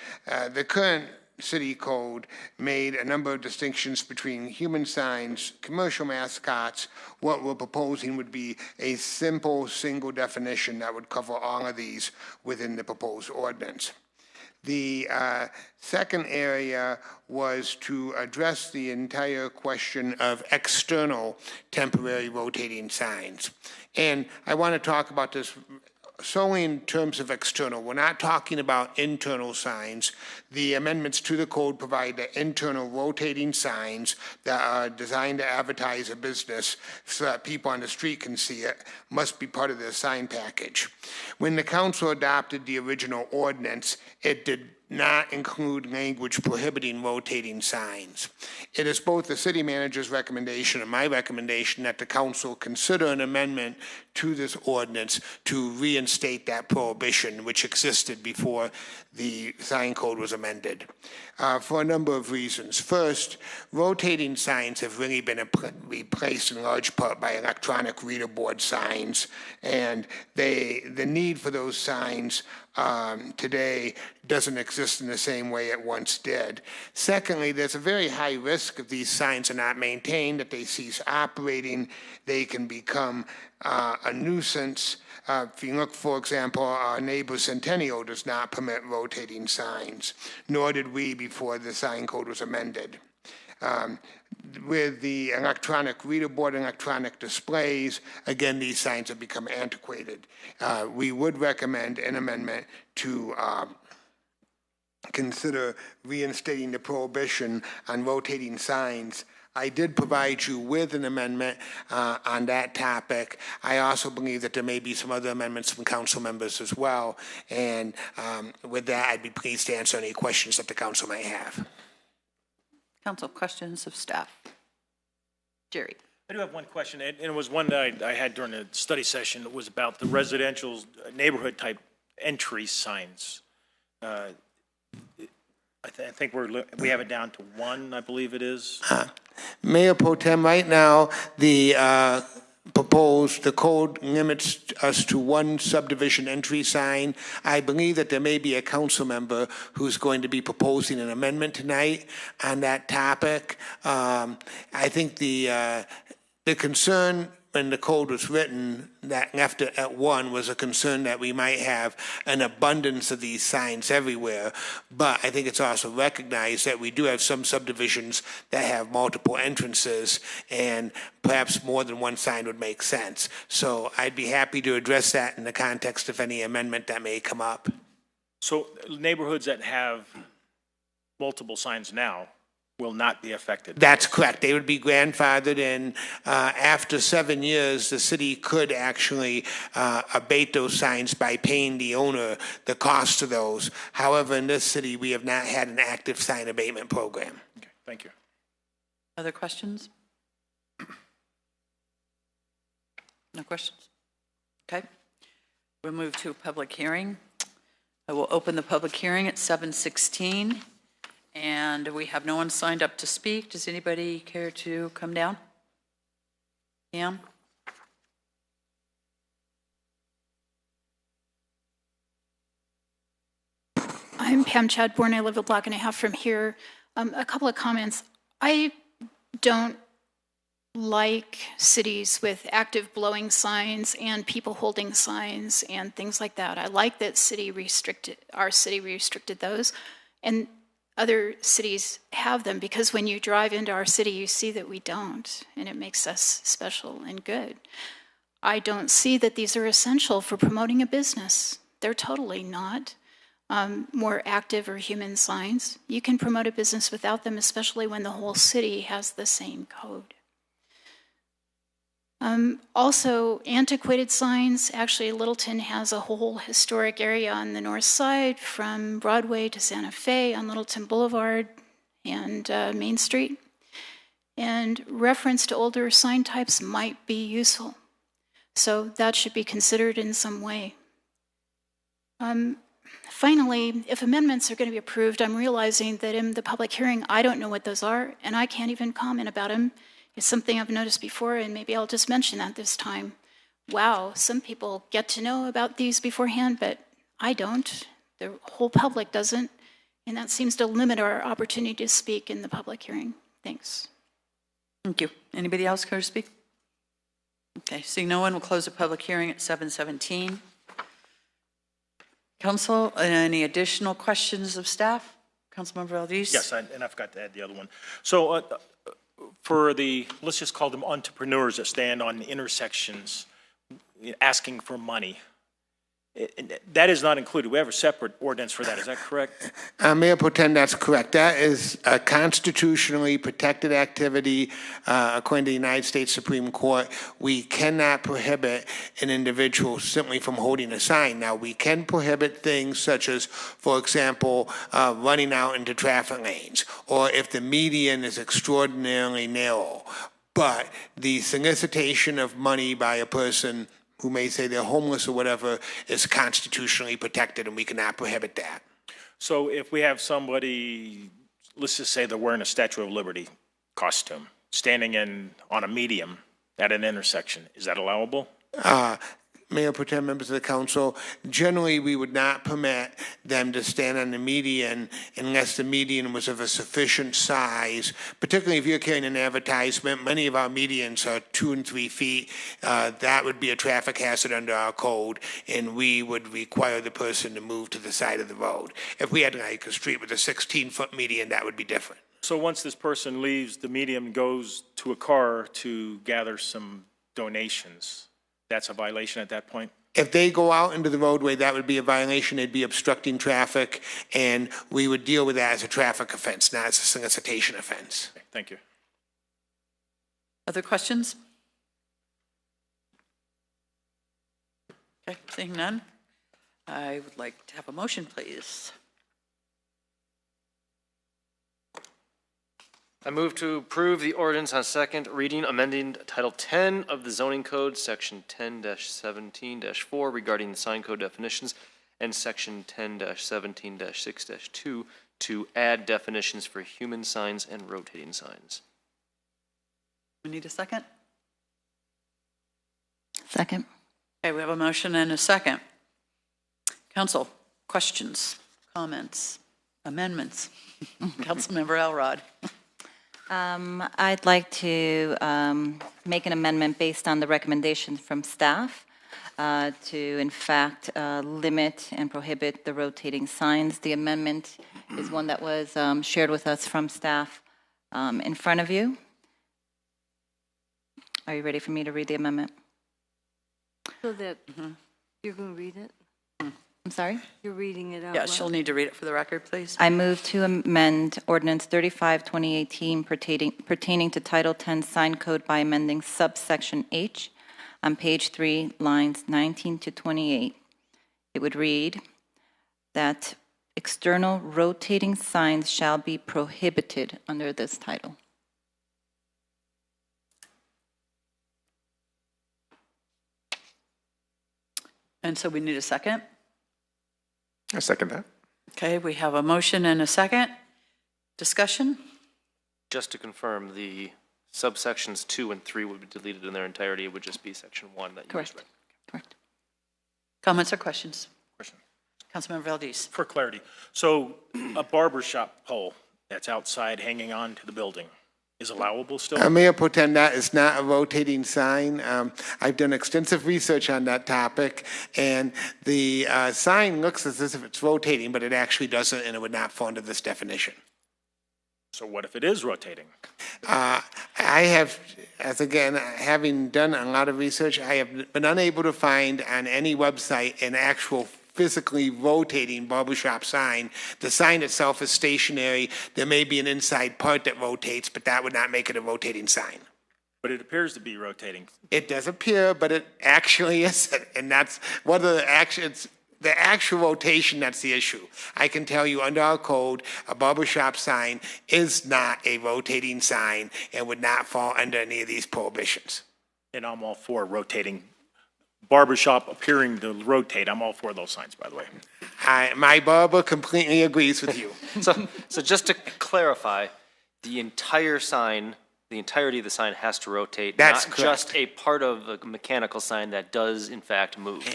The current city code made a number of distinctions between human signs, commercial mascots. What we're proposing would be a simple single definition that would cover all of these within the proposed ordinance. The second area was to address the entire question of external temporary rotating signs. And I want to talk about this solely in terms of external. We're not talking about internal signs. The amendments to the code provide the internal rotating signs that are designed to advertise a business so that people on the street can see it, must be part of the sign package. When the council adopted the original ordinance, it did not include language prohibiting rotating signs. It is both the city manager's recommendation and my recommendation that the council consider an amendment to this ordinance to reinstate that prohibition which existed before the sign code was amended for a number of reasons. First, rotating signs have really been replaced in large part by electronic reader board signs, and the need for those signs today doesn't exist in the same way it once did. Secondly, there's a very high risk if these signs are not maintained, that they cease operating, they can become a nuisance. If you look, for example, our neighbor Centennial does not permit rotating signs, nor did we before the sign code was amended. With the electronic reader board and electronic displays, again, these signs have become antiquated. We would recommend an amendment to consider reinstating the prohibition on rotating signs. I did provide you with an amendment on that topic. I also believe that there may be some other amendments from council members as well. And with that, I'd be pleased to answer any questions that the council may have. Council, questions of staff? Jerry. I do have one question, and it was one that I had during the study session. It was about the residential neighborhood type entry signs. I think we have it down to 1, I believe it is. Mayor Pro Tem, right now, the code limits us to 1 subdivision entry sign. I believe that there may be a council member who's going to be proposing an amendment tonight on that topic. I think the concern when the code was written that left it at 1 was a concern that we might have an abundance of these signs everywhere. But I think it's also recognized that we do have some subdivisions that have multiple entrances, and perhaps more than 1 sign would make sense. So I'd be happy to address that in the context of any amendment that may come up. So neighborhoods that have multiple signs now will not be affected. That's correct. They would be grandfathered in. After 7 years, the city could actually abate those signs by paying the owner the cost of those. However, in this city, we have not had an active sign abatement program. Okay, thank you. Other questions? No questions? Okay. We'll move to a public hearing. I will open the public hearing at 7:16. And we have no one signed up to speak. Does anybody care to come down? Pam? I'm Pam Chadbourne. I live a block and a half from here. A couple of comments. I don't like cities with active blowing signs and people holding signs and things like that. I like that our city restricted those. And other cities have them, because when you drive into our city, you see that we don't, and it makes us special and good. I don't see that these are essential for promoting a business. They're totally not. More active or human signs. You can promote a business without them, especially when the whole city has the same code. Also, antiquated signs. Actually, Littleton has a whole historic area on the north side from Broadway to Santa Fe on Littleton Boulevard and Main Street. And reference to older sign types might be useful. So that should be considered in some way. Finally, if amendments are going to be approved, I'm realizing that in the public hearing, I don't know what those are, and I can't even comment about them. It's something I've noticed before, and maybe I'll just mention that this time. Wow, some people get to know about these beforehand, but I don't. The whole public doesn't, and that seems to limit our opportunity to speak in the public hearing. Thanks. Thank you. Anybody else care to speak? Okay, seeing no one, we'll close the public hearing at 7:17. Council, any additional questions of staff? Councilmember Valdez? Yes, and I forgot to add the other one. So for the, let's just call them entrepreneurs that stand on intersections asking for money, that is not included. We have a separate ordinance for that. Is that correct? Mayor Protem, that's correct. That is a constitutionally protected activity. According to the United States Supreme Court, we cannot prohibit an individual simply from holding a sign. Now, we can prohibit things such as, for example, running out into traffic lanes, or if the median is extraordinarily narrow. But the solicitation of money by a person who may say they're homeless or whatever is constitutionally protected, and we cannot prohibit that. So if we have somebody, let's just say they're wearing a Statue of Liberty costume, standing on a median at an intersection, is that allowable? Mayor Pro Tem, members of the council, generally we would not permit them to stand on the median unless the median was of a sufficient size, particularly if you're carrying an advertisement. Many of our medians are 2 and 3 feet. That would be a traffic hazard under our code, and we would require the person to move to the side of the road. If we had like a street with a 16-foot median, that would be different. So once this person leaves the median, goes to a car to gather some donations, that's a violation at that point? If they go out into the roadway, that would be a violation. They'd be obstructing traffic, and we would deal with that as a traffic offense, not as a solicitation offense. Okay, thank you. Other questions? Okay, seeing none, I would like to have a motion, please. I move to approve the ordinance on second reading, amending Title 10 of the zoning code, Section 10-17-4 regarding the sign code definitions, and Section 10-17-6-2 to add definitions for human signs and rotating signs. We need a second? Second. Okay, we have a motion and a second. Council, questions, comments, amendments? Councilmember Elrod. I'd like to make an amendment based on the recommendations from staff to, in fact, limit and prohibit the rotating signs. The amendment is one that was shared with us from staff in front of you. Are you ready for me to read the amendment? So that you're going to read it? I'm sorry? You're reading it out Yeah, loud? she'll need to read it for the record, please. I move to amend Ordinance 35-2018 pertaining to Title 10 Sign Code by amending subsection H on page 3, lines 19 to 28. It would read that external rotating signs shall be prohibited under this title. And so we need a second? I second that. Okay, we have a motion and a second. Discussion? Just to confirm, the subsections 2 and 3 would be deleted in their entirety. It would just be Section 1 that you Correct. just read. Correct. Comments or questions? Question. Councilmember Valdez. For clarity, so a barber shop pole that's outside hanging on to the building is allowable still? Mayor Pro Tem, that is not a rotating sign. I've done extensive research on that topic, and the sign looks as if it's rotating, but it actually doesn't, and it would not fall under this definition. So what if it is rotating? I have, as again, having done a lot of research, I have been unable to find on any website an actual physically rotating barbershop sign. The sign itself is stationary. There may be an inside part that rotates, but that would not make it a rotating sign. But it appears to be rotating. It does appear, but it actually isn't, and that's one of the actions. The actual rotation, that's the issue. I can tell you under our code, a barbershop sign is not a rotating sign and would not fall under any of these prohibitions. And I'm all for rotating. Barbershop appearing to rotate, I'm all for those signs, by the way. My barber completely agrees with you. So just to clarify, the entire sign, the entirety of the sign has to rotate, That's not correct. just a part of a mechanical sign that does in fact move.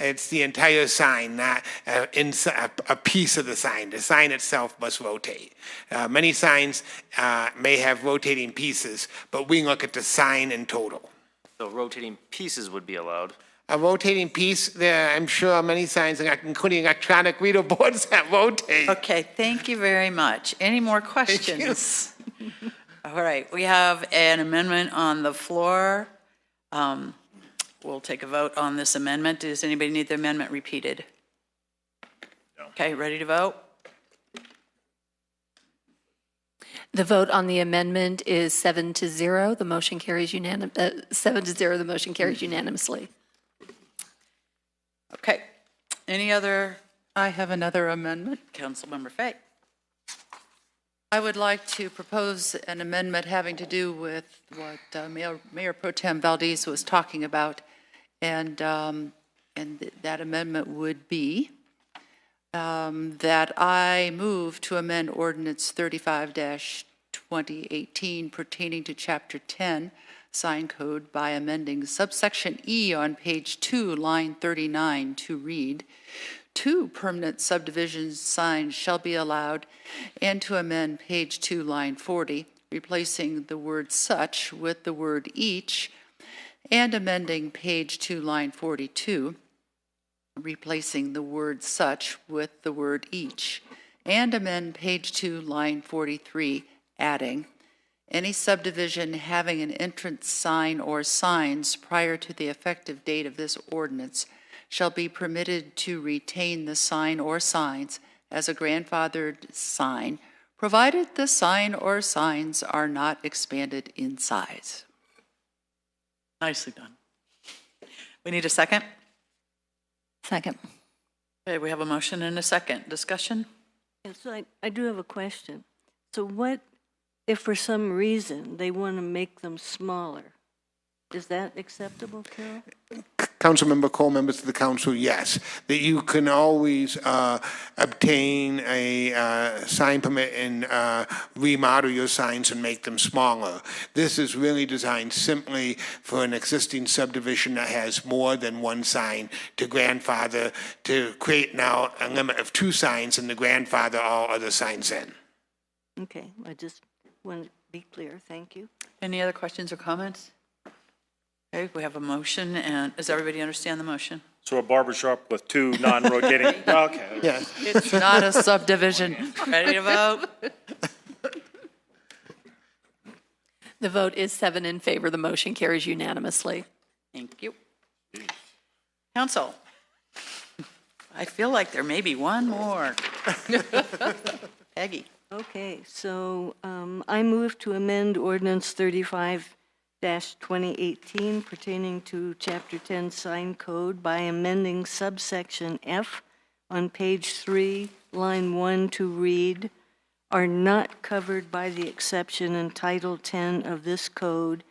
It's the entire sign, not a piece of the sign. The sign itself must rotate. Many signs may have rotating pieces, but we look at the sign in total. So rotating pieces would be allowed. A rotating piece, there, I'm sure many signs, including electronic reader boards that rotate. Okay, thank you very much. Any more questions? All right, we have an amendment on the floor. We'll take a vote on this amendment. Does anybody need the amendment repeated? No. Okay, ready to vote? The vote on the amendment is 7-0. The motion carries 7-0. The motion carries unanimously. Okay. Any other? I have another amendment. Councilmember Fay. I would like to propose an amendment having to do with what Mayor Pro Tem Valdez was talking about, and that amendment would be that I move to amend Ordinance 35-2018 pertaining to Chapter 10 Sign Code by amending subsection E on page 2, line 39 to read, 2 permanent subdivision signs shall be allowed, and to amend page 2, line 40, replacing the word such with the word each, and amending page 2, line 42, replacing the word such with the word each, and amend page 2, line 43, adding, any subdivision having an entrance sign or signs prior to the effective date of this ordinance shall be permitted to retain the sign or signs as a grandfathered sign, provided the sign or signs are not expanded in size. Nicely done. We need a second? Second. Okay, we have a motion and a second. Discussion? And so I do have a question. So what if for some reason they want to make them smaller? Is that acceptable, Carol? Councilmember Cole, members of the council, yes. That you can always obtain a sign permit and remodel your signs and make them smaller. This is really designed simply for an existing subdivision that has more than one sign to grandfather, to create now a limit of 2 signs and to grandfather all other signs in. Okay, I just want to be clear. Thank you. Any other questions or comments? Okay, we have a motion, and does everybody understand the motion? So a barbershop with 2 non-rotating, okay. Yes. It's not a subdivision. Ready to vote? The vote is 7 in favor. The motion carries unanimously. Thank you. Council, I feel like there may be one more. Peggy. Okay, so I move to amend Ordinance 35-2018 pertaining to Chapter 10 Sign Code by amending subsection F on page 3, line 1 to read, are not covered by the exception in Title 10 of this code,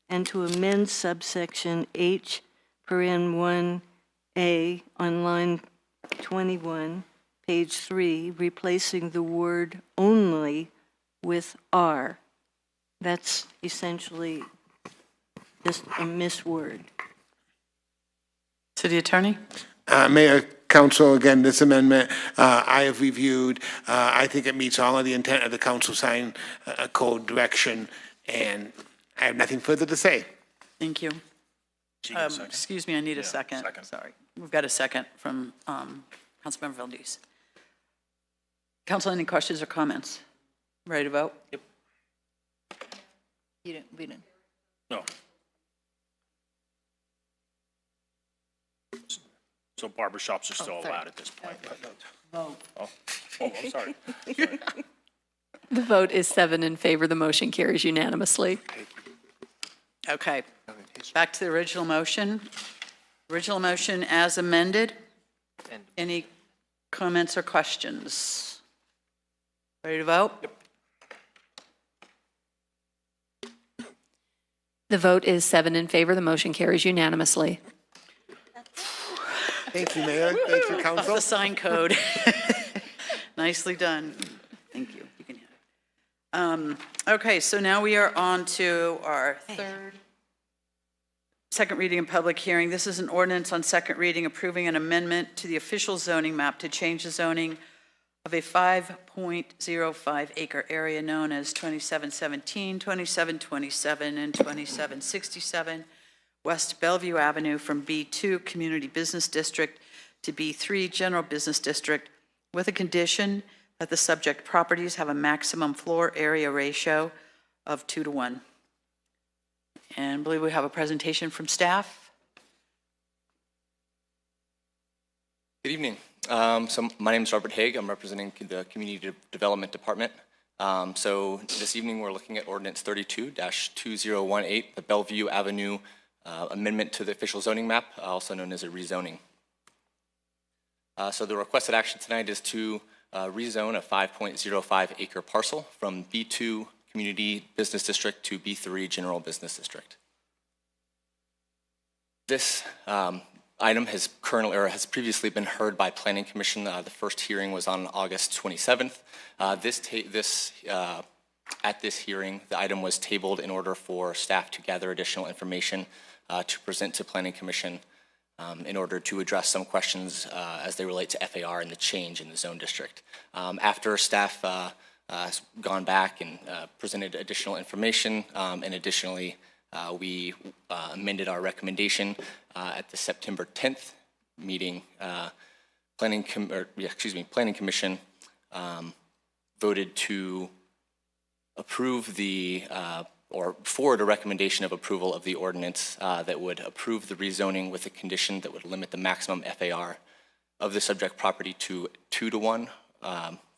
and to amend subsection H per N1A on line 21, page 3, replacing the word only with are. That's essentially just a misword. City Attorney? Mayor, Council, again, this amendment I have reviewed. I think it meets all of the intent of the council sign code direction, and I have nothing further to say. Thank you. Excuse me, I need a second. Sorry. We've got a second from Councilmember Valdez. Council, any questions or comments? Ready to vote? Yep. We didn't. No. So barbershops are still allowed at this point. Vote. Oh, I'm sorry. The vote is 7 in favor. The motion carries unanimously. Okay, back to the original motion. Original motion as amended. Any comments or questions? Ready to vote? The vote is 7 in favor. The motion carries unanimously. Thank you, Mayor. Thank you, Off Council. the sign code. Nicely done. Thank you. You can have it. Okay, so now we are on to our second reading and public hearing. This is an ordinance on second reading approving an amendment to the official zoning map to change the zoning of a 5.05 acre area known as 2717, 2727, and 2767 West Bellevue Avenue from B2 Community Business District to B3 General Business District with a condition that the subject properties have a maximum floor area ratio of 2:1. And I believe we have a presentation from staff. Good evening. So my name is Robert Haig. I'm representing the Community Development Department. So this evening we're looking at Ordinance 32-2018, the Bellevue Avenue amendment to the official zoning map, also known as a rezoning. So the requested action tonight is to rezone a 5.05 acre parcel from B2 Community Business District to B3 General Business District. This item has previously been heard by Planning Commission. The first hearing was on August 27th. At this hearing, the item was tabled in order for staff to gather additional information to present to Planning Commission in order to address some questions as they relate to FAR and the change in the zone district. After staff has gone back and presented additional information, and additionally we amended our recommendation at the September 10th meeting. Planning Commission voted to approve or forward a recommendation of approval of the ordinance that would approve the rezoning with a condition that would limit the maximum FAR of the subject property to 2:1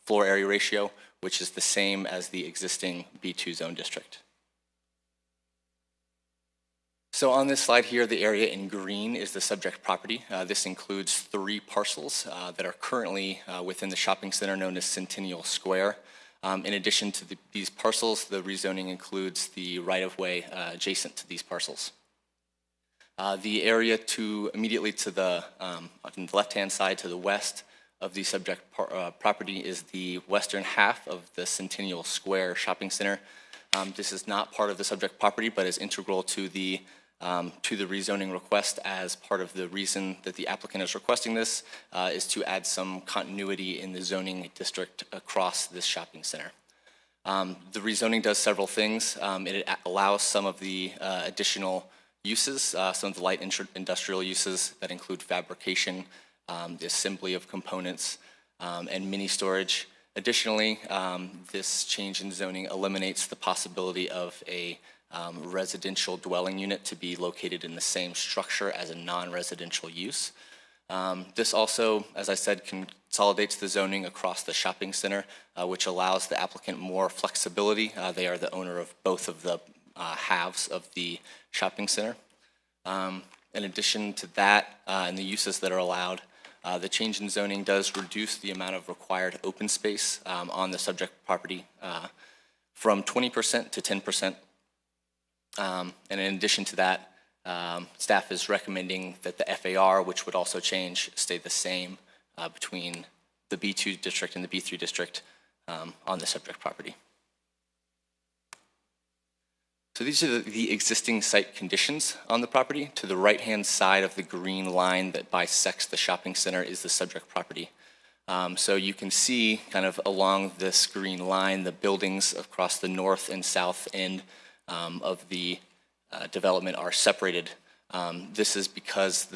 floor area ratio, which is the same as the existing B2 zone district. So on this slide here, the area in green is the subject property. This includes 3 parcels that are currently within the shopping center known as Centennial Square. In addition to these parcels, the rezoning includes the right-of-way adjacent to these parcels. The area immediately to the on the left-hand side to the west of the subject property is the western half of the Centennial Square Shopping Center. This is not part of the subject property, but is integral to the rezoning request. As part of the reason that the applicant is requesting this is to add some continuity in the zoning district across this shopping center. The rezoning does several things. It allows some of the additional uses, some of the light industrial uses that include fabrication, the assembly of components, and mini storage. Additionally, this change in zoning eliminates the possibility of a residential dwelling unit to be located in the same structure as a non-residential use. This also, as I said, consolidates the zoning across the shopping center, which allows the applicant more flexibility. They are the owner of both of the halves of the shopping center. In addition to that, and the uses that are allowed, the change in zoning does reduce the amount of required open space on the subject property from 20% to 10%. And in addition to that, staff is recommending that the FAR, which would also change, stay the same between the B2 district and the B3 district on the subject property. So these are the existing site conditions on the property. To the right-hand side of the green line that bisects the shopping center is the subject property. So you can see kind of along this green line the buildings across the north and south end of the development are separated. This is because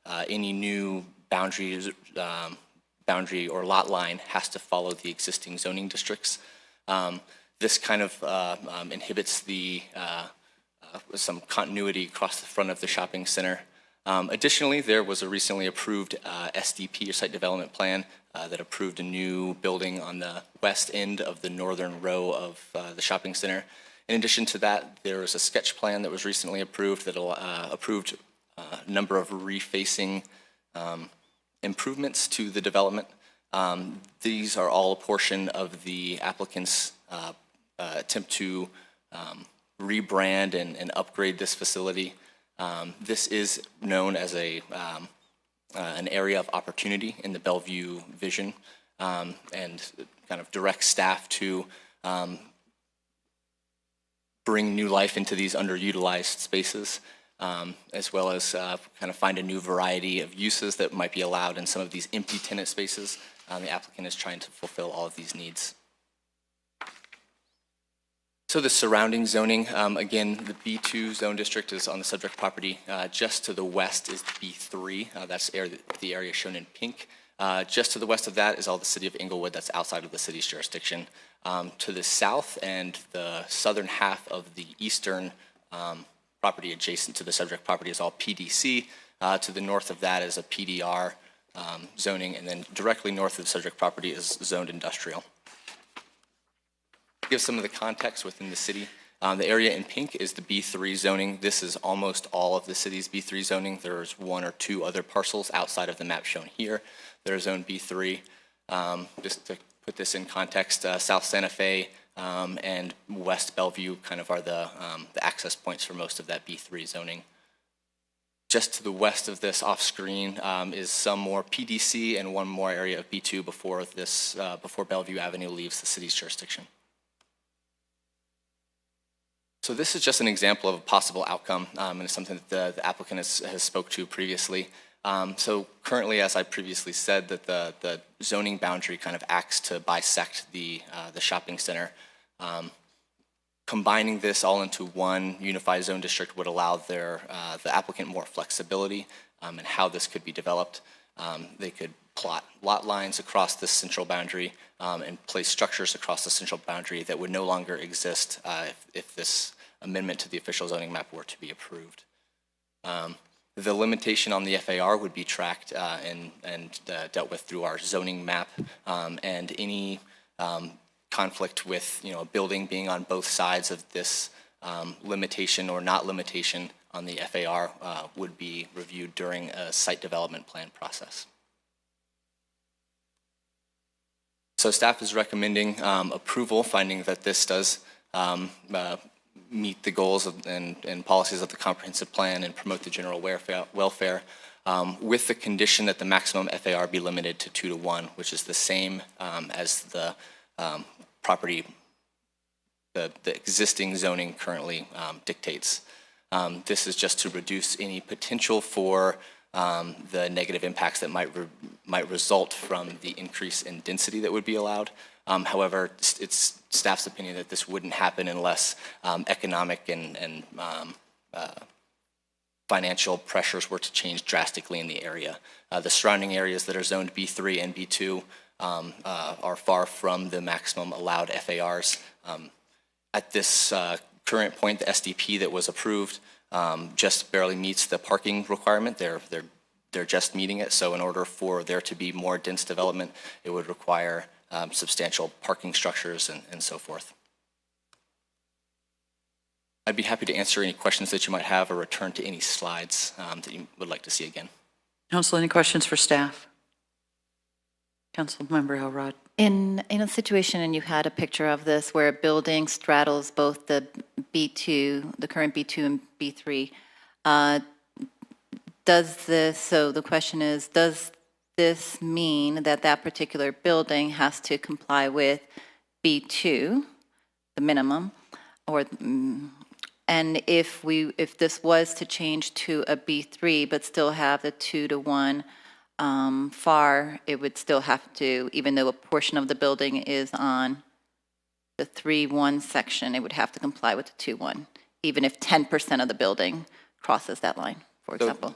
any new boundary or lot line has to follow the existing zoning districts. This kind of inhibits some continuity across the front of the shopping center. Additionally, there was a recently approved SDP, or site development plan, that approved a new building on the west end of the northern row of the shopping center. In addition to that, there is a sketch plan that was recently approved that approved a number of refacing improvements to the development. These are all a portion of the applicant's attempt to rebrand and upgrade this facility. This is known as an area of opportunity in the Bellevue vision, and kind of direct staff to bring new life into these underutilized spaces, as well as kind of find a new variety of uses that might be allowed in some of these empty tenant spaces. The applicant is trying to fulfill all of these needs. So the surrounding zoning, again, the B2 zone district is on the subject property. Just to the west is B3. That's the area shown in pink. Just to the west of that is all the city of Inglewood. That's outside of the city's jurisdiction. To the south and the southern half of the eastern property adjacent to the subject property is all PDC. To the north of that is a PDR zoning, and then directly north of the subject property is zoned industrial. To give some of the context within the city, the area in pink is the B3 zoning. This is almost all of the city's B3 zoning. There's one or two other parcels outside of the map shown here that are zoned B3. Just to put this in context, South Santa Fe and West Bellevue kind of are the access points for most of that B3 zoning. Just to the west of this off screen is some more PDC and one more area of B2 before Bellevue Avenue leaves the city's jurisdiction. So this is just an example of a possible outcome, and it's something that the applicant has spoke to previously. So currently, as I previously said, that the zoning boundary kind of acts to bisect the shopping center. Combining this all into one unified zone district would allow the applicant more flexibility in how this could be developed. They could plot lot lines across this central boundary and place structures across the central boundary that would no longer exist if this amendment to the official zoning map were to be approved. The limitation on the FAR would be tracked and dealt with through our zoning map, and any conflict with a building being on both sides of this limitation or not limitation on the FAR would be reviewed during a site development plan process. So staff is recommending approval, finding that this does meet the goals and policies of the comprehensive plan and promote the general welfare, with the condition that the maximum FAR be limited to 2 to 1, which is the same as the property, the existing zoning currently dictates. This is just to reduce any potential for the negative impacts that might result from the increase in density that would be allowed. However, it's staff's opinion that this wouldn't happen unless economic and financial pressures were to change drastically in the area. The surrounding areas that are zoned B3 and B2 are far from the maximum allowed FARs. At this current point, the SDP that was approved just barely meets the parking requirement. They're just meeting it. So in order for there to be more dense development, it would require substantial parking structures and so forth. I'd be happy to answer any questions that you might have or return to any slides that you would like to see again. Council, any questions for staff? Councilmember Elrod. In a situation, and you had a picture of this, where a building straddles both the B2, the current B2 and B3, so the question is, does this mean that that particular building has to comply with B2, the minimum, and if this was to change to a B3 but still have the 2 to 1 FAR, it would still have to, even though a portion of the building is on the 3-1 section, it would have to comply with the 2-1, even if 10% of the building crosses that line, for example.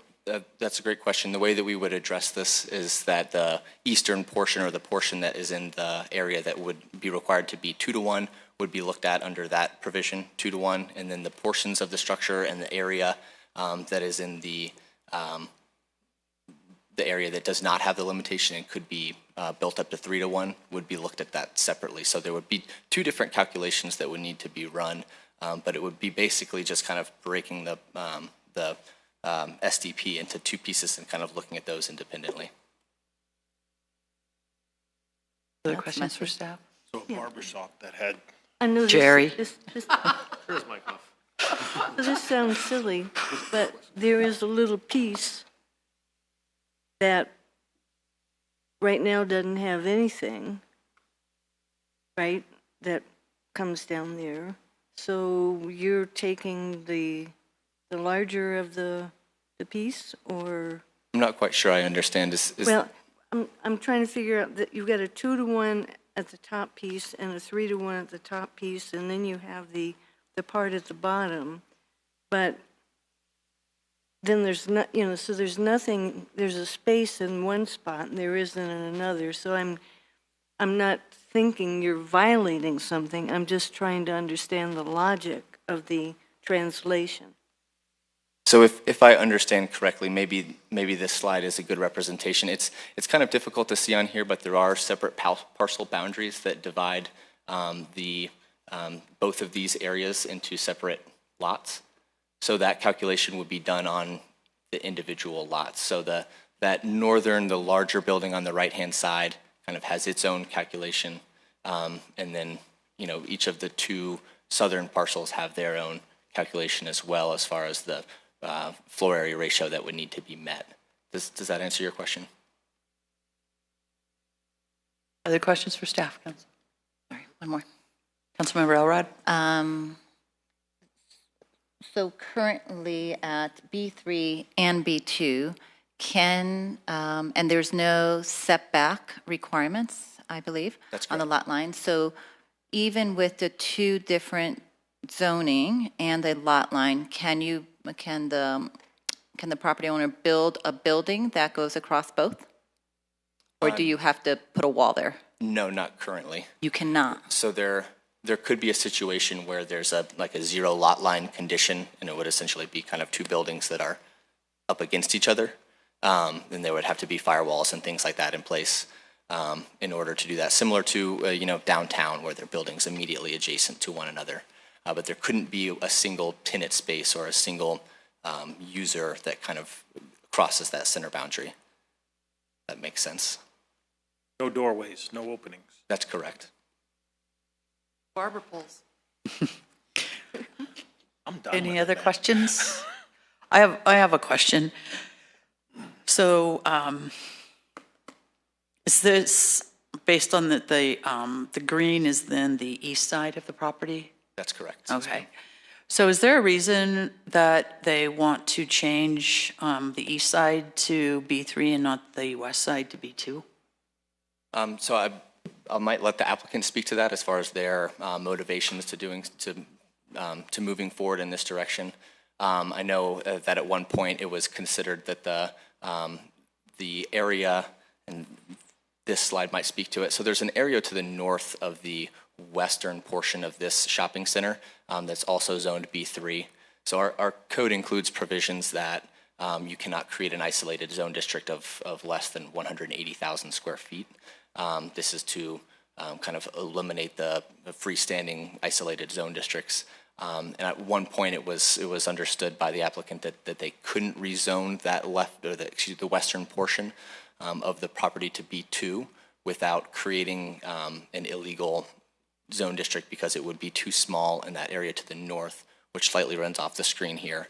That's a great question. The way that we would address this is that the eastern portion, or the portion that is in the area that would be required to be 2 to 1, would be looked at under that provision, 2 to 1, and then the portions of the structure and the area that is in the area that does not have the limitation and could be built up to 3 to 1 would be looked at that separately. So there would be 2 different calculations that would need to be run But it would be basically just kind of breaking the SDP into two pieces and kind of looking at those independently. Other questions for staff? So a barber shop that had. I know Jerry. Here's my cough. This sounds silly, but there is a little piece that right now doesn't have anything, right, that comes down there. So you're taking the larger of the piece, or? I'm not quite sure I understand. Well, I'm trying to figure out that you've got a 2-to-1 at the top piece and a 3-to-1 at the top piece, and then you have the part at the bottom. But then there's not, so there's nothing, there's a space in one spot and there isn't in another. So I'm not thinking you're violating something. I'm just trying to understand the logic of the translation. So if I understand correctly, maybe this slide is a good representation. It's kind of difficult to see on here, but there are separate parcel boundaries that divide both of these areas into separate lots. So that calculation would be done on the individual lots. So that the larger building on the right-hand side kind of has its own calculation. And then, each of the two southern parcels have their own calculation as well as far as the floor area ratio that would need to be met. Does that answer your question? Other questions for staff, Council? Sorry, one more. Councilmember Elrod? So currently at B3 and B2, and there's no setback requirements, I believe, on the lot line. So even with the two different zoning and the lot line, can the property owner build a building that goes across both? Or do you have to put a wall there? No, not currently. You cannot. So there could be a situation where there's a zero lot line condition, and it would essentially be kind of two buildings that are up against each other. And there would have to be firewalls and things like that in place in order to do that. Similar to downtown, where there are buildings immediately adjacent to one another. But there couldn't be a single tenant space or a single user that kind of crosses that center boundary. That makes sense. No doorways, no openings. That's correct. Barber poles. I'm done. Any other questions? I have a question. So, is this based on the green is then the east side of the property? That's correct. Okay. So is there a reason that they want to change the east side to B3 and not the west side to B2? So I might let the applicant speak to that as far as their motivations to moving forward in this direction. I know that at one point it was considered that the area, and this slide might speak to it. So there's an area to the north of the western portion of this shopping center that's also zoned B3. So our code includes provisions that you cannot create an isolated zone district of less than 180,000 square feet. This is to kind of eliminate the freestanding isolated zone districts. And at one point, it was understood by the applicant that they couldn't rezone that the western portion of the property to B2 without creating an illegal zone district, because it would be too small, and that area to the north, which slightly runs off the screen here,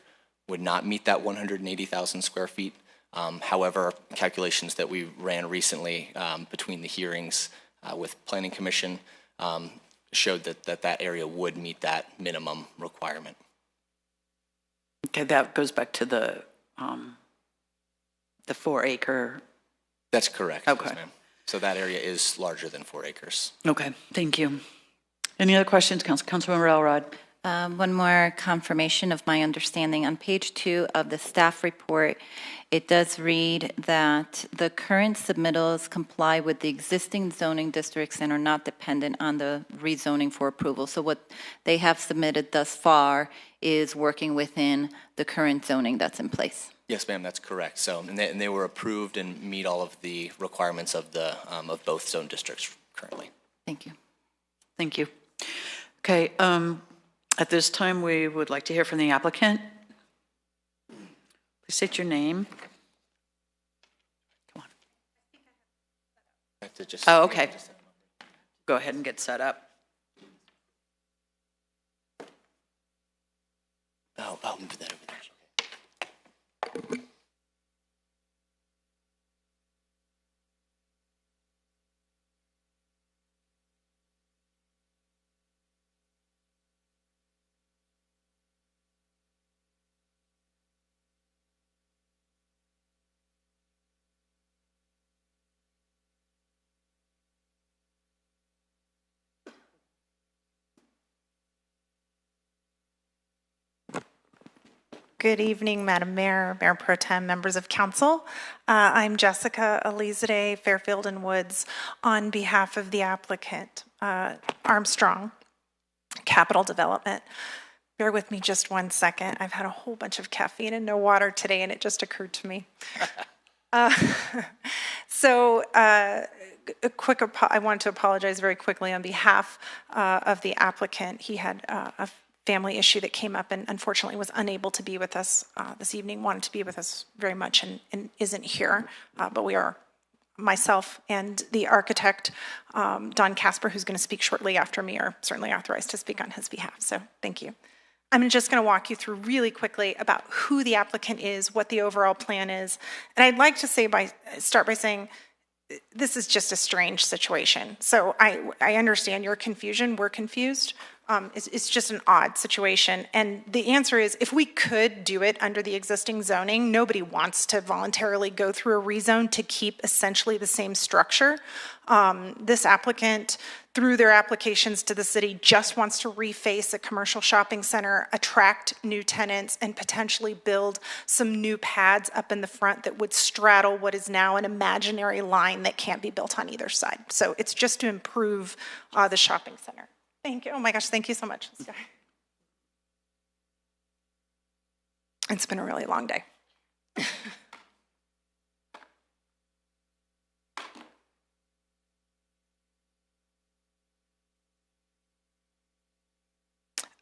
would not meet that 180,000 square feet. However, calculations that we ran recently between the hearings with Planning Commission showed that area would meet that minimum requirement. Okay, that goes back to the 4 acre. That's correct. Okay. Yes, ma'am. So that area is larger than 4 acres. Okay, thank you. Any other questions, Councilmember Elrod? One more confirmation of my understanding. On page 2 of the staff report, it does read that the current submittals comply with the existing zoning districts and are not dependent on the rezoning for approval. So what they have submitted thus far is working within the current zoning that's in place. Yes, ma'am, that's correct. So, and they were approved and meet all of the requirements of of both zone districts currently. Thank you. Thank you. Okay, At this time, we would like to hear from the applicant. Please state your name. Come on. Oh, okay. Go ahead and get set up. I'll move that over there. Good evening, Madam Mayor, Mayor Pro Tem, members of council. I'm Jessica Elizade, Fairfield and Woods, on behalf of the applicant, Armstrong Capital Development. Bear with me just 1 second. I've had a whole bunch of caffeine and no water today, and it just occurred to me. I want to apologize very quickly on behalf of the applicant. He had a family issue that came up and unfortunately was unable to be with us this evening, wanted to be with us very much and isn't here. But we are, myself and the architect, Don Casper, who's going to speak shortly after me, are certainly authorized to speak on his behalf. So thank you. I'm just going to walk you through really quickly about who the applicant is, what the overall plan is. And I'd like to start by saying this is just a strange situation. So I understand your confusion. We're confused. It's just an odd situation. And the answer is, if we could do it under the existing zoning, nobody wants to voluntarily go through a rezone to keep essentially the same structure. This applicant, through their applications to the city, just wants to reface a commercial shopping center, attract new tenants, and potentially build some new pads up in the front that would straddle what is now an imaginary line that can't be built on either side. So it's just to improve the shopping center. Thank you. Oh my gosh, thank you so much. It's been a really long day.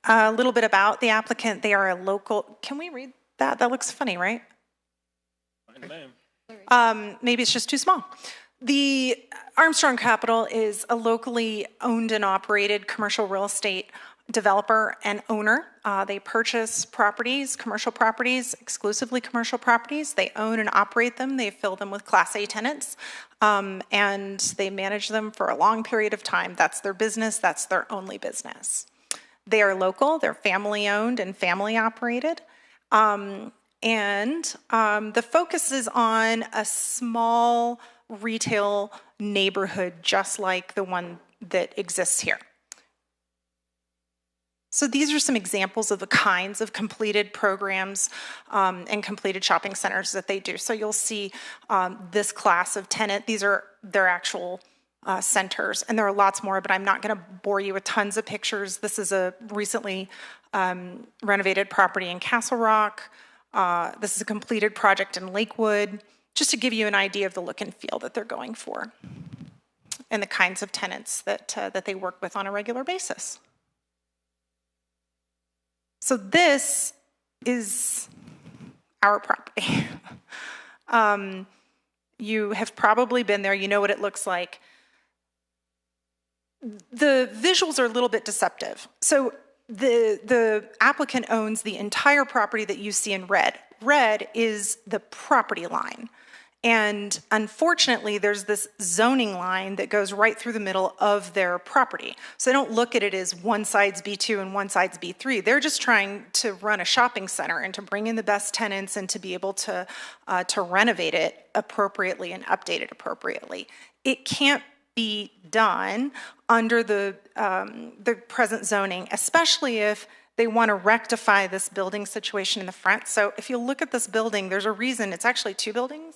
A little bit about the applicant. They are a local, can we read that? That looks funny, right? Maybe it's just too small. The Armstrong Capital is a locally owned and operated commercial real estate developer and owner. They purchase properties, commercial properties, exclusively commercial properties. They own and operate them. They fill them with Class A tenants, and they manage them for a long period of time. That's their business. That's their only business. They are local. They're family owned and family operated. The focus is on a small retail neighborhood just like the one that exists here. So these are some examples of the kinds of completed programs and completed shopping centers that they do. So you'll see this class of tenant. These are their actual centers, and there are lots more, but I'm not going to bore you with tons of pictures. This is a recently renovated property in Castle Rock. This is a completed project in Lakewood, just to give you an idea of the look and feel that they're going for and the kinds of tenants that they work with on a regular basis. So this is our property. You have probably been there. You know what it looks like. The visuals are a little bit deceptive. So the applicant owns the entire property that you see in red. Red is the property line. And unfortunately, there's this zoning line that goes right through the middle of their property. So they don't look at it as one side's B2 and one side's B3. They're just trying to run a shopping center and to bring in the best tenants and to be able to renovate it appropriately and update it appropriately. It can't be done under the present zoning, especially if they want to rectify this building situation in the front. So if you look at this building, there's a reason it's actually two buildings.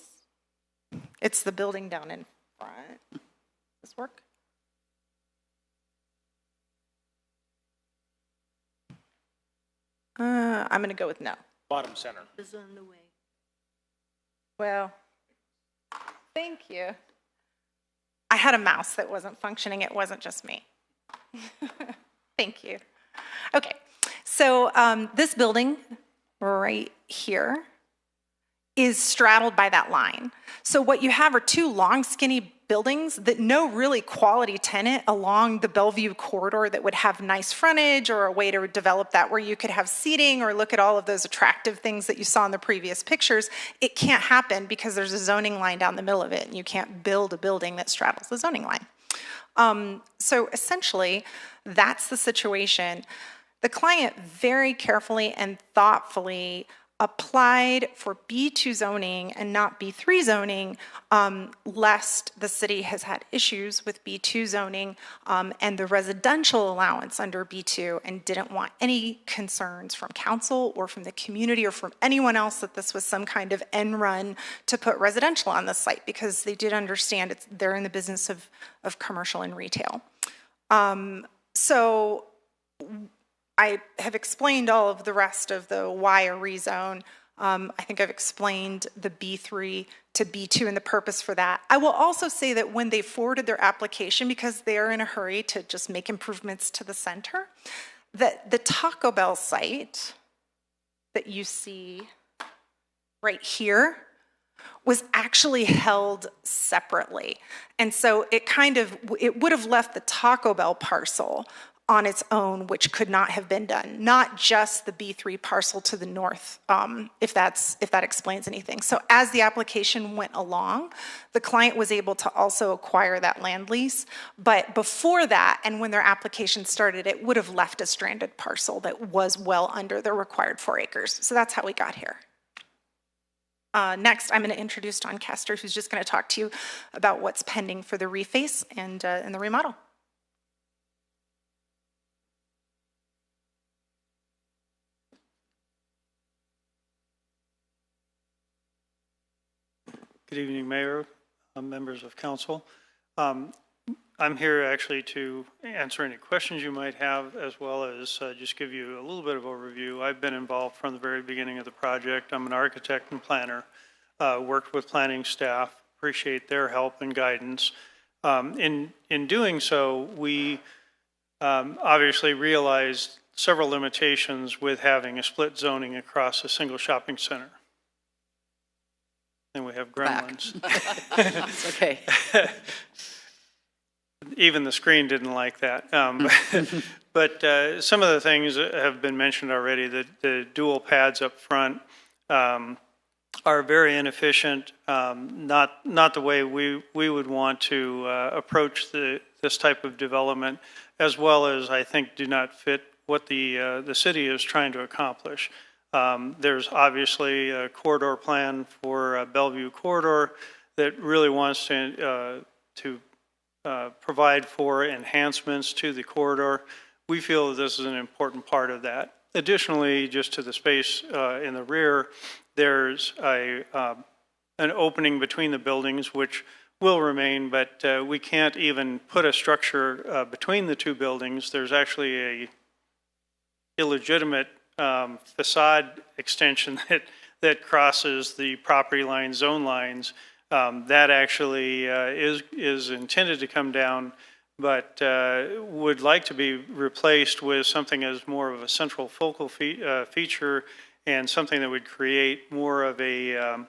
It's the building down in front. Does this work? I'm going to go with no. Bottom center. Is on the way. Well, thank you. I had a mouse that wasn't functioning. It wasn't just me. Thank you. Okay. So this building right here is straddled by that line. So what you have are two long, skinny buildings that no really quality tenant along the Bellevue corridor that would have nice frontage or a way to develop that where you could have seating or look at all of those attractive things that you saw in the previous pictures. It can't happen because there's a zoning line down the middle of it, and you can't build a building that straddles the zoning line. So essentially, that's the situation. The client very carefully and thoughtfully applied for B2 zoning and not B3 zoning, lest the city has had issues with B2 zoning and the residential allowance under B2, and didn't want any concerns from council or from the community or from anyone else that this was some kind of end run to put residential on the site, because they did understand they're in the business of commercial and retail. So I have explained all of the rest of the why a rezone. I think I've explained the B3 to B2 and the purpose for that. I will also say that when they forwarded their application, because they are in a hurry to just make improvements to the center, that the Taco Bell site that you see right here was actually held separately. And so it would have left the Taco Bell parcel on its own, which could not have been done, not just the B3 parcel to the north, if that explains anything. So as the application went along, the client was able to also acquire that land lease, but before that, and when their application started, it would have left a stranded parcel that was well under the required 4 acres. So that's how we got here. Next, I'm going to introduce Don Castor, who's just going to talk to you about what's pending for the reface and the remodel. Good evening, Mayor, members of council. I'm here actually to answer any questions you might have, as well as just give you a little bit of overview. I've been involved from the very beginning of the project. I'm an architect and planner, worked with planning staff, appreciate their help and guidance. In doing so, we obviously realized several limitations with having a split zoning across a single shopping center. And we have gremlins. It's okay. Even the screen didn't like that. But some of the things have been mentioned already. The dual pads up front are very inefficient, not the way we would want to approach this type of development, as well as I think do not fit what the city is trying to accomplish. There's obviously a corridor plan for Bellevue corridor that really wants to provide for enhancements to the corridor. We feel that this is an important part of that. Additionally, just to the space in the rear, there's an opening between the buildings, which will remain, but we can't even put a structure between the two buildings. There's actually a illegitimate facade extension that crosses the property line zone lines. That actually is intended to come down, but would like to be replaced with something as more of a central focal feature and something that would create more of a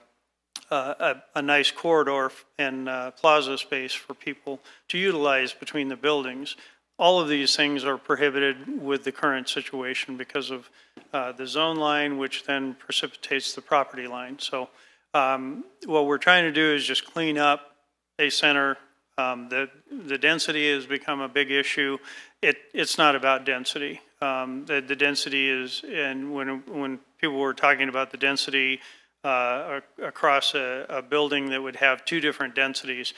nice corridor and plaza space for people to utilize between the buildings. All of these things are prohibited with the current situation because of the zone line, which then precipitates the property line. So what we're trying to do is just clean up a center. The density has become a big issue. It's not about density. The density is, and when people were talking about the density across a building that would have 2 different densities,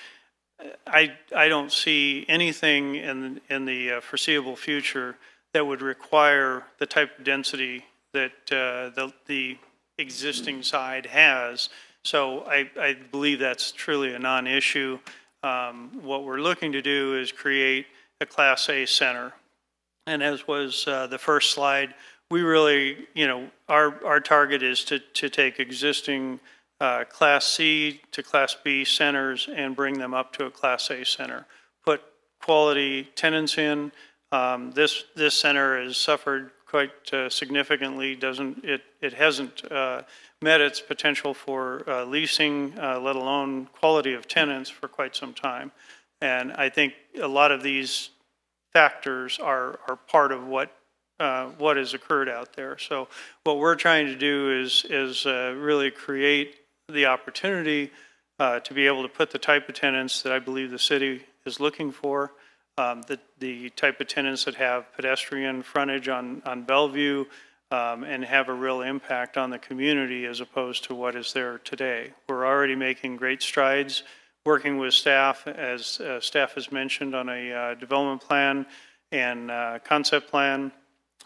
I don't see anything in the foreseeable future that would require the type of density that the existing side has. So I believe that's truly a non-issue. What we're looking to do is create a Class A center. And as was the first slide, we really, our target is to take existing Class C to Class B centers and bring them up to a Class A center. Put quality tenants in. This center has suffered quite significantly. It hasn't met its potential for leasing, let alone quality of tenants for quite some time. And I think a lot of these factors are part of what has occurred out there. So what we're trying to do is really create the opportunity to be able to put the type of tenants that I believe the city is looking for, the type of tenants that have pedestrian frontage on Bellevue and have a real impact on the community as opposed to what is there today. We're already making great strides working with staff, as staff has mentioned, on a development plan and concept plan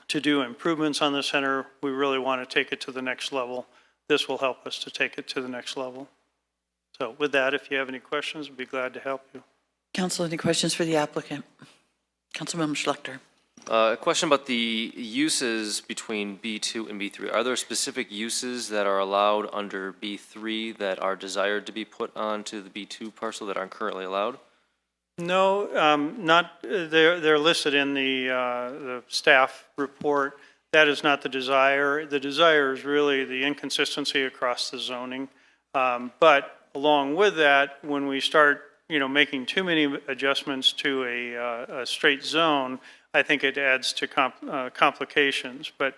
to do improvements on the center. We really want to take it to the next level. This will help us to take it to the next level. So with that, if you have any questions, I'd be glad to help you. Council, any questions for the applicant? Councilmember Schlechter. A question about the uses between B2 and B3. Are there specific uses that are allowed under B3 that are desired to be put onto the B2 parcel that aren't currently allowed? No, not. They're listed in the staff report. That is not the desire. The desire is really the inconsistency across the zoning. But along with that, when we start, making too many adjustments to a straight zone, I think it adds to complications. But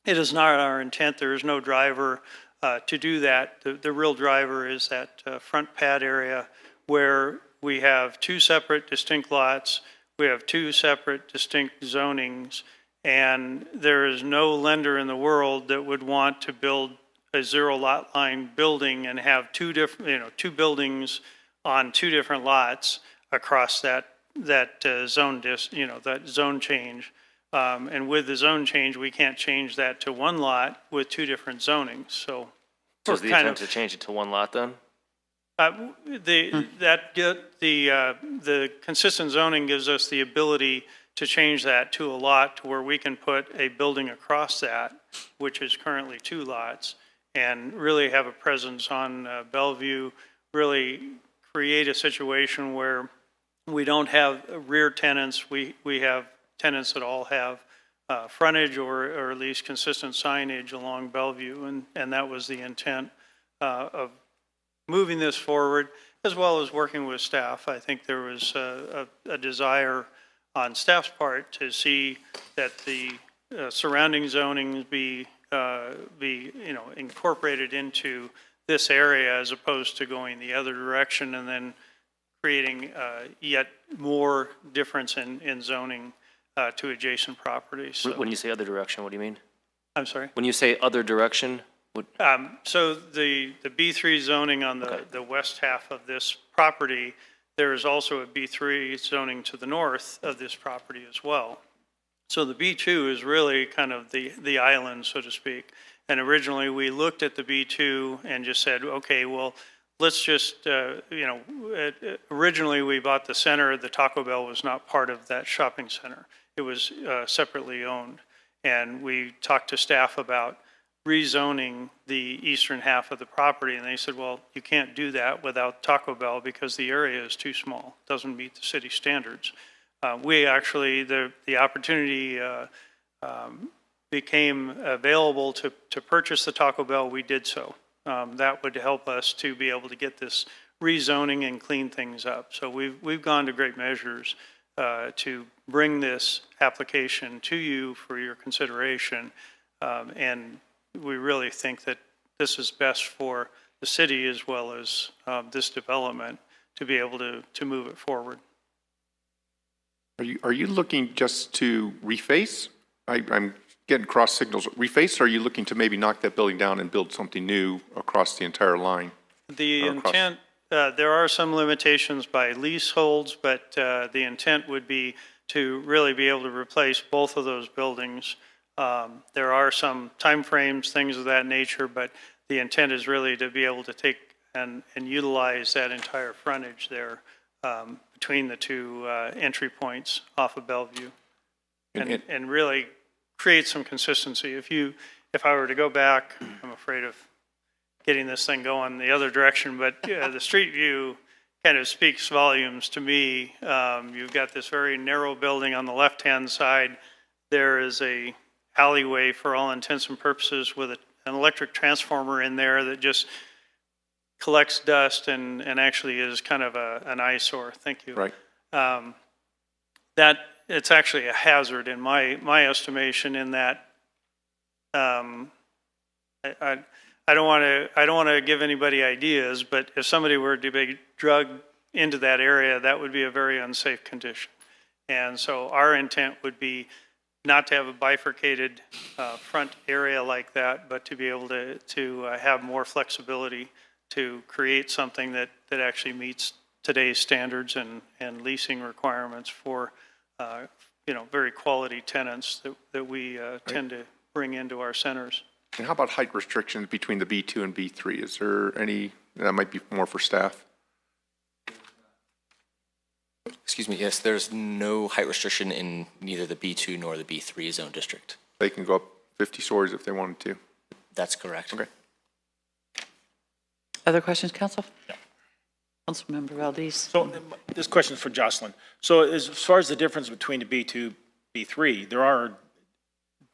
it is not our intent. There is no driver to do that. The real driver is that front pad area where we have two separate distinct lots. We have two separate distinct zonings. And there is no lender in the world that would want to build a zero lot line building and have two different, two buildings on two different lots across that zone that zone change. And with the zone change, we can't change that to one lot with two different zonings. So is the intent to change it to one lot then? The consistent zoning gives us the ability to change that to a lot to where we can put a building across that, which is currently two lots, and really have a presence on Bellevue, really create a situation where we don't have rear tenants. We have tenants that all have frontage or at least consistent signage along Bellevue, and that was the intent of moving this forward, as well as working with staff. I think there was a desire on staff's part to see that the surrounding zonings be incorporated into this area as opposed to going the other direction and then creating yet more difference in zoning to adjacent properties. So, when you say other direction, what do you mean? I'm sorry? When you say other direction? So the B3 zoning on the west half of this property, there is also a B3 zoning to the north of this property as well. So the B2 is really kind of the island, so to speak. And originally we looked at the B2 and just said, okay, well, let's just, originally we bought the center. The Taco Bell was not part of that shopping center. It was separately owned. And we talked to staff about rezoning the eastern half of the property, and they said, well, you can't do that without Taco Bell because the area is too small, doesn't meet the city standards. We actually, the opportunity became available to purchase the Taco Bell. We did so. That would help us to be able to get this rezoning and clean things up. So we've gone to great measures to bring this application to you for your consideration, and we really think that this is best for the city as well as this development to be able to move it forward. Are you looking just to reface? I'm getting cross signals. Reface, or are you looking to maybe knock that building down and build something new across the entire line? The intent, there are some limitations by leaseholds, but the intent would be to really be able to replace both of those buildings. There are some timeframes, things of that nature, but the intent is really to be able to take and utilize that entire frontage there between the two entry points off of Bellevue, and really create some consistency. If I were to go back, I'm afraid of getting this thing going the other direction, but the street view kind of speaks volumes to me. You've got this very narrow building on the left-hand side. There is a alleyway for all intents and purposes with an electric transformer in there that just collects dust and actually is kind of an eyesore. Thank you. Right. That it's actually a hazard in my estimation. In that, I don't want to give anybody ideas, but if somebody were to be drugged into that area, that would be a very unsafe condition. And so our intent would be not to have a bifurcated front area like that, but to be able to have more flexibility to create something that actually meets today's standards and leasing requirements for very quality tenants that we tend to bring into our centers. And how about height restrictions between the B2 and B3? Is there any, that might be more for staff? Excuse me, yes, there's no height restriction in neither the B2 nor the B3 zone district. They can go up 50 stories if they wanted to. That's correct. Okay. Other questions, Counsel? Yeah. Councilmember Valdez. So this question is for Jocelyn. So as far as the difference between the B2, B3, there are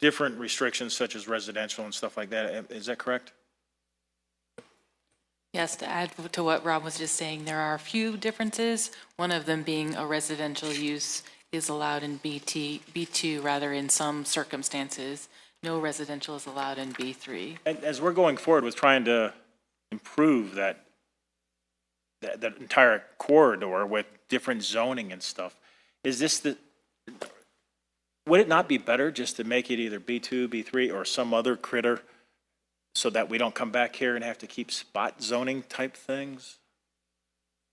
different restrictions such as residential and stuff like that. Is that correct? Yes, to add to what Rob was just saying, there are a few differences. One of them being a residential use is allowed in B2 rather in some circumstances. No residential is allowed in B3. And as we're going forward with trying to improve that entire corridor with different zoning and stuff, is this would it not be better just to make it either B2, B3, or some other critter so that we don't come back here and have to keep spot zoning type things?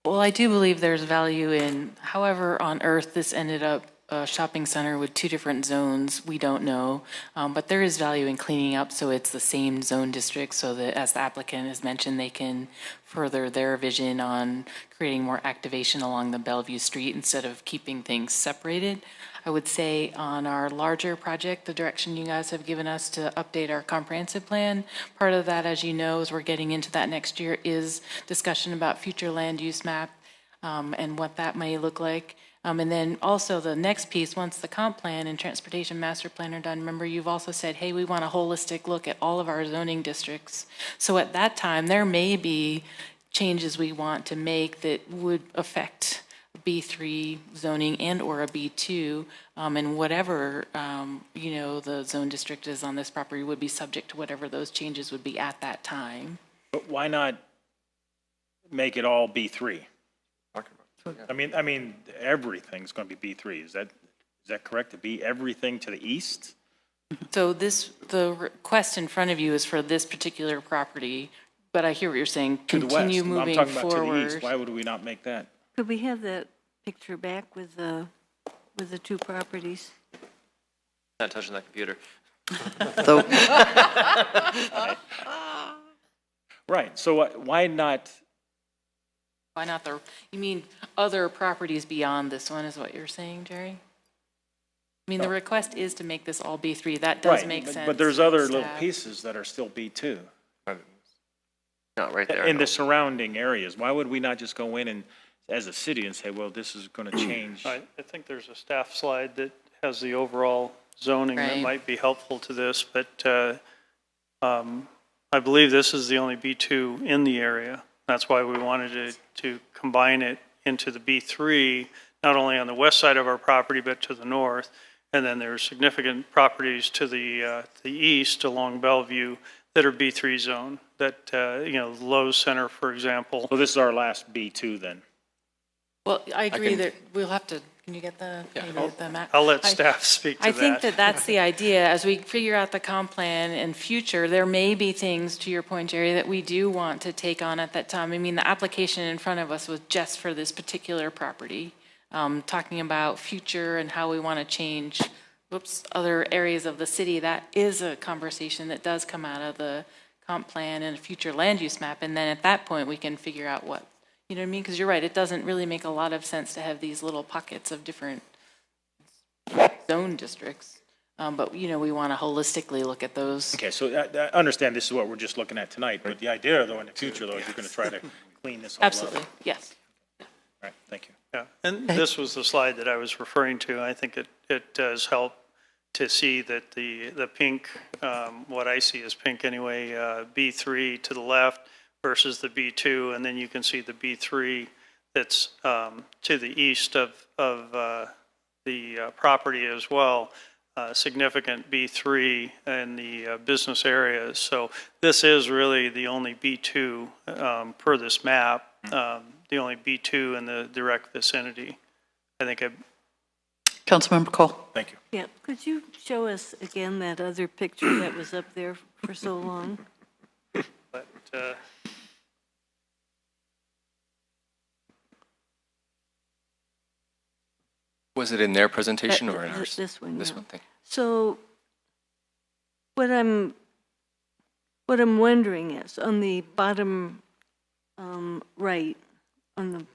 Well, I do believe there's value in, however on earth this ended up a shopping center with two different zones, we don't know. But there is value in cleaning up so it's the same zone district so that, as the applicant has mentioned, they can further their vision on creating more activation along the Bellevue Street instead of keeping things separated. I would say on our larger project, the direction you guys have given us to update our comprehensive plan, part of that, as you know, as we're getting into that next year, is discussion about future land use map and what that may look like. And then also the next piece, once the comp plan and transportation master plan are done, remember you've also said, hey, we want a holistic look at all of our zoning districts. So at that time, there may be changes we want to make that would affect B3 zoning and or a B2, and whatever, the zone district is on this property would be subject to whatever those changes would be at that time. But why not make it all B3? I mean, everything's going to be B3. Is that correct? To be everything to the east? So the request in front of you is for this particular property, but I hear what you're saying. Continue moving I'm talking about forward. to the east. Why would we not make that? Could we have that picture back with the two properties? Not touching that computer. Right. So why not? Why not you mean other properties beyond this one is what you're saying, Jerry? I mean, the request is to make this all B3. That does make sense. But there's other little pieces that are still B2. Not right there. In the surrounding areas. Why would we not just go in and, as a city, and say, well, this is going to change? I think there's a staff slide that has the overall zoning that might be helpful to this, but I believe this is the only B2 in the area. That's why we wanted to combine it into the B3, not only on the west side of our property, but to the north. And then there are significant properties to the east along Bellevue that are B3 zone, that, Lowe's Center, for example. So this is our last B2 then? Well, I agree that we'll have to, can you get the map? I'll let staff speak to that. I think that's the idea. As we figure out the comp plan and future, there may be things, to your point, Jerry, that we do want to take on at that time. I mean, the application in front of us was just for this particular property, talking about future and how we want to change other areas of the city. That is a conversation that does come out of the comp plan and a future land use map. And then at that point, we can figure out what, you know what I mean? Because you're right, it doesn't really make a lot of sense to have these little pockets of different zone districts. But, we want to holistically look at those. Okay, so I understand this is what we're just looking at tonight, but the idea, though, in the future, though, is you're going to try to clean this all up. Absolutely, yes. All right, thank you. Yeah, and this was the slide that I was referring to. I think it does help to see that the pink, what I see as pink anyway, B3 to the left versus the B2, and then you can see the B3 that's to the east of the property as well. Significant B3 in the business areas. So this is really the only B2 per this map, the only B2 in the direct vicinity. I think Councilmember Cole. Thank you. Yeah, could you show us again that other picture that was up there for so long? But, Was it in their presentation or in ours? This one. This yeah. one, thank you. So what I'm wondering is on the bottom right, on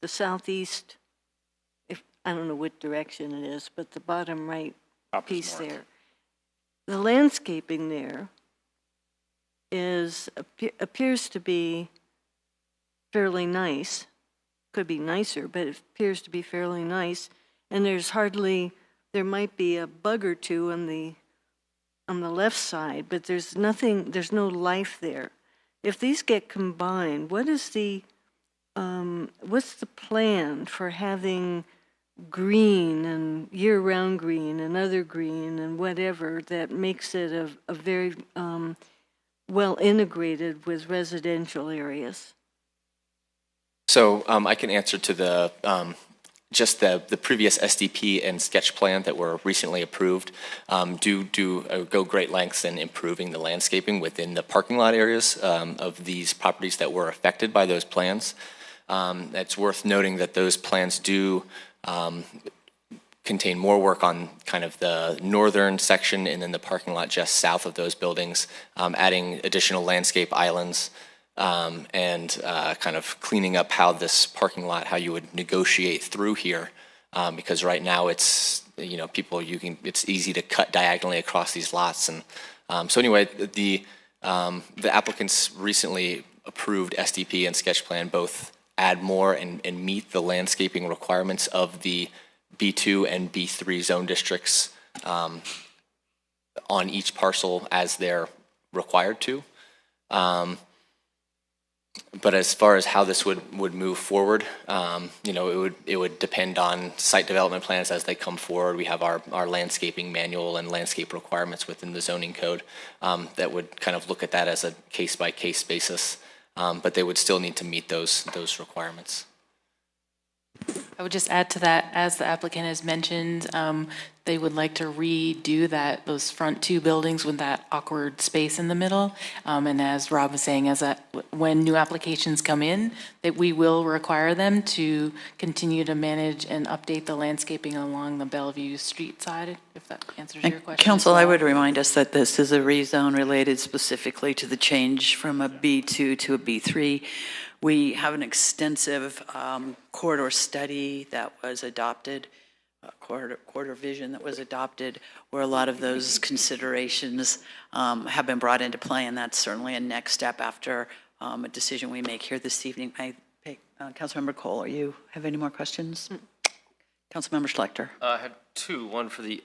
the southeast, if I don't know what direction it is, but the bottom right piece there, the landscaping there appears to be fairly nice. Could be nicer, but it appears to be fairly nice. And there might be a bug or two on the left side, but there's no life there. If these get combined, what's the plan for having green and year-round green and other green and whatever that makes it a very well integrated with residential areas? So I can answer to the just the previous SDP and sketch plan that were recently approved go great lengths in improving the landscaping within the parking lot areas of these properties that were affected by those plans. It's worth noting that those plans do contain more work on kind of the northern section and then the parking lot just south of those buildings, adding additional landscape islands, and kind of cleaning up how this parking lot, how you would negotiate through here, because right now it's, it's easy to cut diagonally across these lots. And so anyway, the applicants recently approved SDP and sketch plan both add more and meet the landscaping requirements of the B2 and B3 zone districts on each parcel as they're required to. But as far as how this would move forward, it would depend on site development plans as they come forward. We have our landscaping manual and landscape requirements within the zoning code that would kind of look at that as a case-by-case basis, but they would still need to meet those requirements. I would just add to that, as the applicant has mentioned, they would like to redo those front two buildings with that awkward space in the middle. And as Rob was saying, when new applications come in, that we will require them to continue to manage and update the landscaping along the Bellevue Street side, if that answers your question. Council, I would remind us that this is a rezone related specifically to the change from a B2 to a B3. We have an extensive corridor study that was adopted, corridor vision that was adopted, where a lot of those considerations have been brought into play, and that's certainly a next step after a decision we make here this evening. Councilmember Cole, you have any more questions? Councilmember Schlechter. I had two, one for the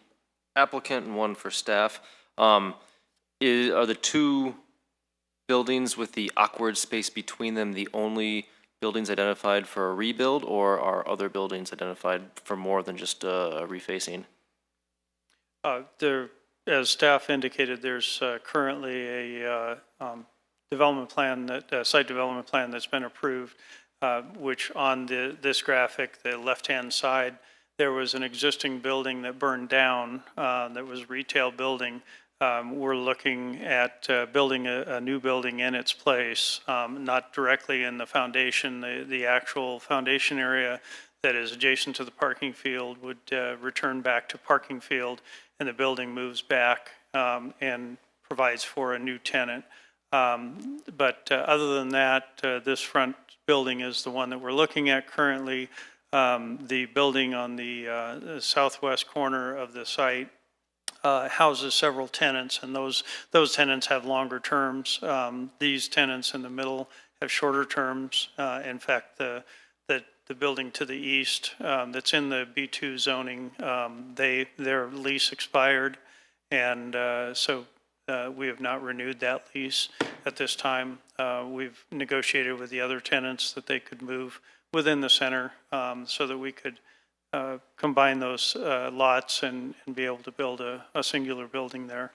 applicant and one for staff. Are the two buildings with the awkward space between them the only buildings identified for a rebuild, or are other buildings identified for more than just a refacing? As staff indicated, there's currently a development plan, site development plan that's been approved, which on this graphic, the left-hand side, there was an existing building that burned down that was a retail building. We're looking at building a new building in its place, not directly in the foundation. The actual foundation area that is adjacent to the parking field would return back to parking field, and the building moves back and provides for a new tenant. But other than that, this front building is the one that we're looking at currently. The building on the southwest corner of the site houses several tenants, and those tenants have longer terms. These tenants in the middle have shorter terms. In fact, the the building to the east that's in the B2 zoning, their lease expired, and so we have not renewed that lease at this time. We've negotiated with the other tenants that they could move within the center so that we could combine those lots and be able to build a singular building there.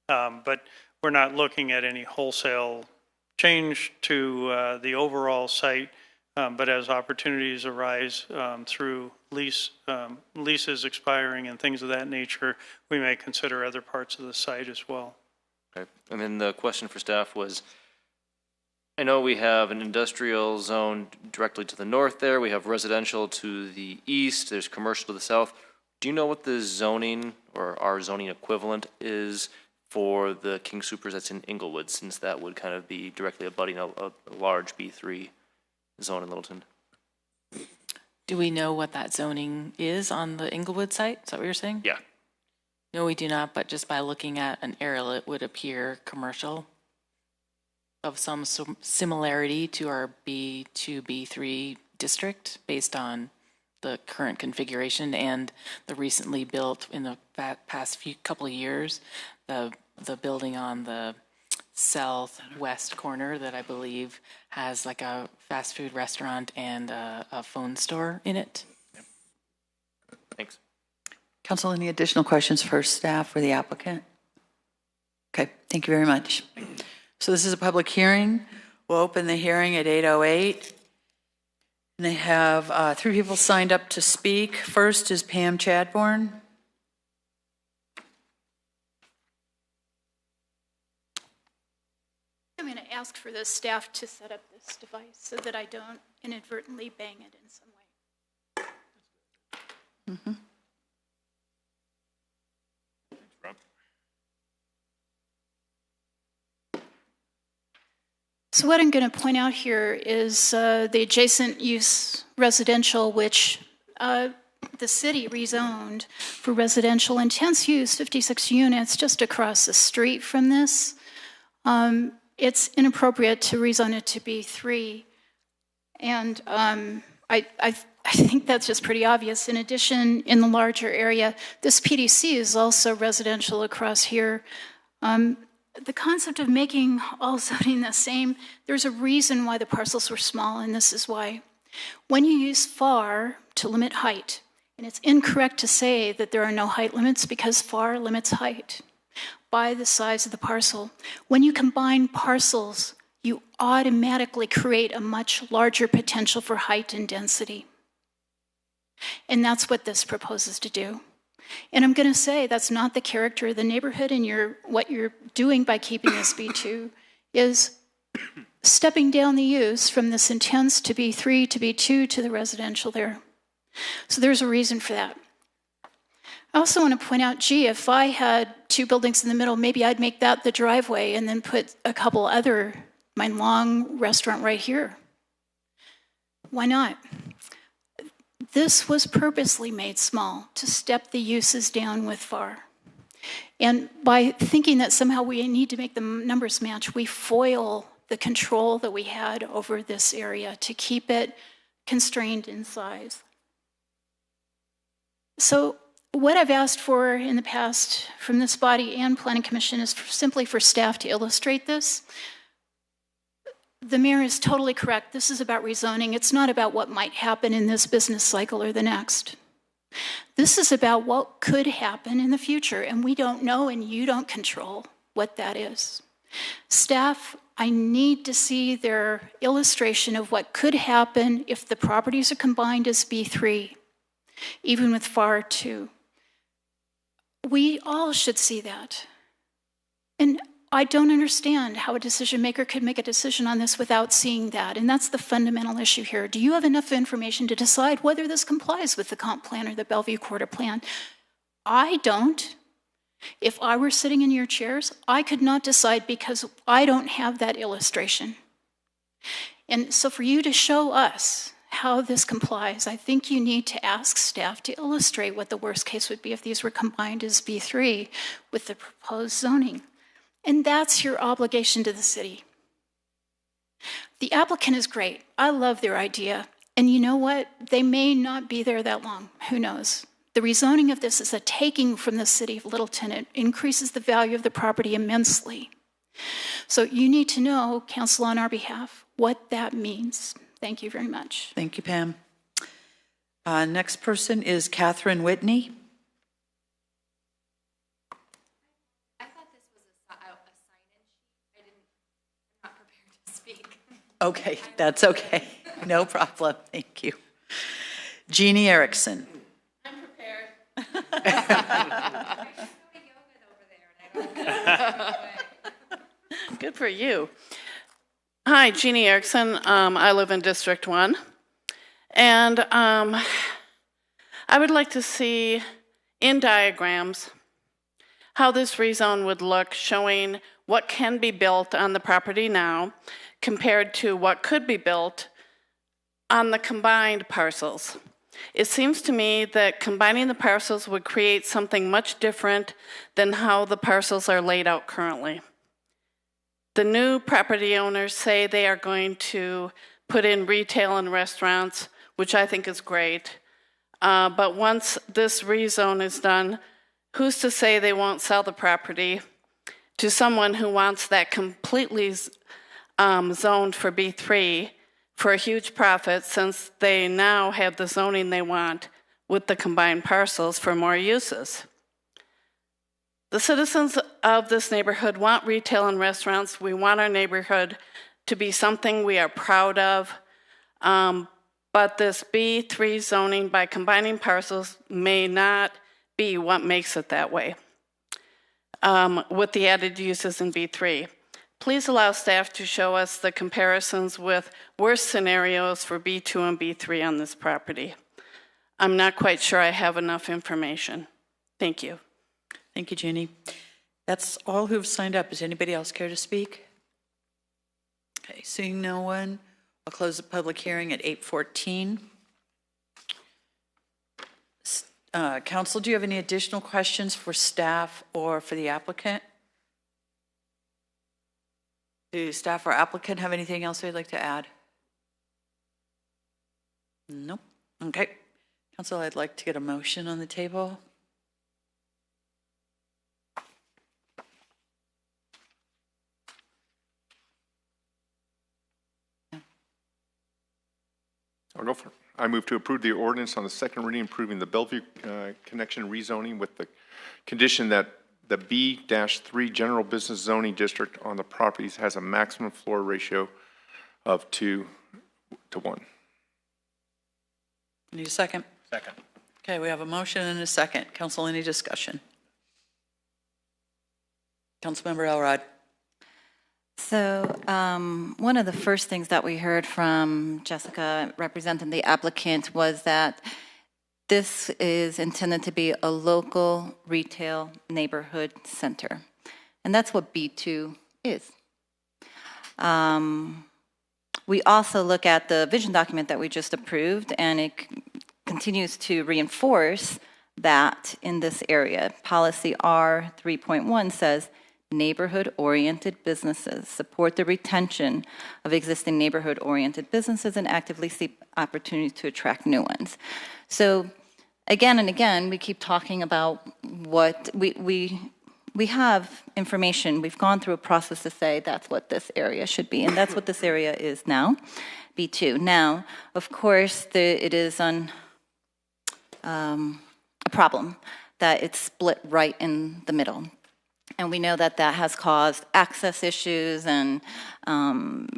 But we're not looking at any wholesale change to the overall site, but as opportunities arise through leases expiring and things of that nature, we may consider other parts of the site as well. Okay. And then the question for staff was, I know we have an industrial zone directly to the north there. We have residential to the east. There's commercial to the south. Do you know what the zoning or our zoning equivalent is for the King Soopers that's in Inglewood, since that would kind of be directly abutting a large B3 zone in Littleton? Do we know what that zoning is on the Inglewood site? Is that what you're saying? Yeah. No, we do not, but just by looking at an aerial, it would appear commercial of some similarity to our B2, B3 district based on the current configuration and the recently built in the past couple of years, the building on the southwest corner that I believe has like a fast food restaurant and a phone store in it. Yep. Thanks. Council, any additional questions for staff or the applicant? Okay, thank you very much. So this is a public hearing. We'll open the hearing at 8:08. And they have 3 people signed up to speak. First is Pam Chadbourne. I'm going to ask for the staff to set up this device so that I don't inadvertently bang it in some way. Mm-hmm. So what I'm going to point out here is the adjacent use residential, which the city rezoned for residential intense use, 56 units just across the street from this. It's inappropriate to rezone it to B3. And I think that's just pretty obvious. In addition, in the larger area, this PDC is also residential across here. The concept of making all zoning the same, there's a reason why the parcels were small, and this is why. When you use FAR to limit height, and it's incorrect to say that there are no height limits because FAR limits height by the size of the parcel. When you combine parcels, you automatically create a much larger potential for height and density. And that's what this proposes to do. And I'm going to say that's not the character of the neighborhood, and what you're doing by keeping this B2 is stepping down the use from this intense to B3 to B2 to the residential there. So there's a reason for that. I also want to point out, gee, if I had 2 buildings in the middle, maybe I'd make that the driveway and then put a couple other, my long restaurant right here. Why not? This was purposely made small to step the uses down with FAR. And by thinking that somehow we need to make the numbers match, we foil the control that we had over this area to keep it constrained in size. So what I've asked for in the past from this body and Planning Commission is simply for staff to illustrate this. The mayor is totally correct. This is about rezoning. It's not about what might happen in this business cycle or the next. This is about what could happen in the future, and we don't know, and you don't control what that is. Staff, I need to see their illustration of what could happen if the properties are combined as B3, even with FAR 2. We all should see that. And I don't understand how a decision maker could make a decision on this without seeing that, and that's the fundamental issue here. Do you have enough information to decide whether this complies with the comp plan or the Bellevue Quarter Plan? I don't. If I were sitting in your chairs, I could not decide because I don't have that illustration. And so for you to show us how this complies, I think you need to ask staff to illustrate what the worst case would be if these were combined as B3 with the proposed zoning. And that's your obligation to the city. The applicant is great. I love their idea. And you know what? They may not be there that long. Who knows? The rezoning of this is a taking from the city of Littleton. It increases the value of the property immensely. So you need to know, counsel on our behalf, what that means. Thank you very much. Thank you, Pam. Next person is Catherine Whitney. I thought this was a sign-in sheet. I'm not prepared to speak. Okay, that's okay. No problem. Thank you. Jeannie Erickson. I'm prepared. Good for you. Hi, Jeannie Erickson. I live in District 1. And I would like to see in diagrams how this rezone would look, showing what can be built on the property now compared to what could be built on the combined parcels. It seems to me that combining the parcels would create something much different than how the parcels are laid out currently. The new property owners say they are going to put in retail and restaurants, which I think is great. But once this rezone is done, who's to say they won't sell the property to someone who wants that completely zoned for B3 for a huge profit, since they now have the zoning they want with the combined parcels for more uses. The citizens of this neighborhood want retail and restaurants. We want our neighborhood to be something we are proud of. But this B3 zoning by combining parcels may not be what makes it that way with the added uses in B3. Please allow staff to show us the comparisons with worst scenarios for B2 and B3 on this property. I'm not quite sure I have enough information. Thank you. Thank you, Jeannie. That's all who've signed up. Does anybody else care to speak? Okay, seeing no one, I'll close the public hearing at 8:14. Counsel, do you have any additional questions for staff or for the applicant? Do staff or applicant have anything else they'd like to add? Nope. Okay. Counsel, I'd like to get a motion on the table. I'll go for it. I move to approve the ordinance on the second reading, approving the Bellevue connection rezoning with the condition that the B-3 general business zoning district on the properties has a maximum floor ratio of 2 to 1. Need a second? Second. Okay, we have a motion and a second. Council, any discussion? Councilmember Elrod. So one of the first things that we heard from Jessica representing the applicant was that this is intended to be a local retail neighborhood center. And that's what B2 is. We also look at the vision document that we just approved, and it continues to reinforce that in this area. Policy R 3.1 says, neighborhood-oriented businesses support the retention of existing neighborhood-oriented businesses and actively seek opportunities to attract new ones. So again and again, we keep talking about what we have information. We've gone through a process to say that's what this area should be, and that's what this area is now, B2. Now, of course, it is a problem that it's split right in the middle. And we know that that has caused access issues and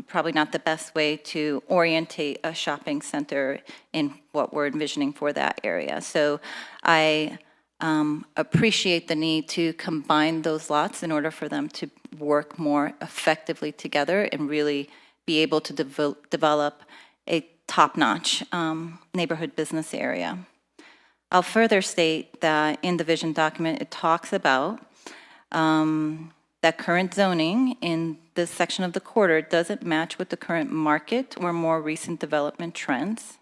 probably not the best way to orientate a shopping center in what we're envisioning for that area. So I appreciate the need to combine those lots in order for them to work more effectively together and really be able to develop a top-notch neighborhood business area. I'll further state that in the vision document, it talks about that current zoning in this section of the corridor doesn't match with the current market or more recent development trends.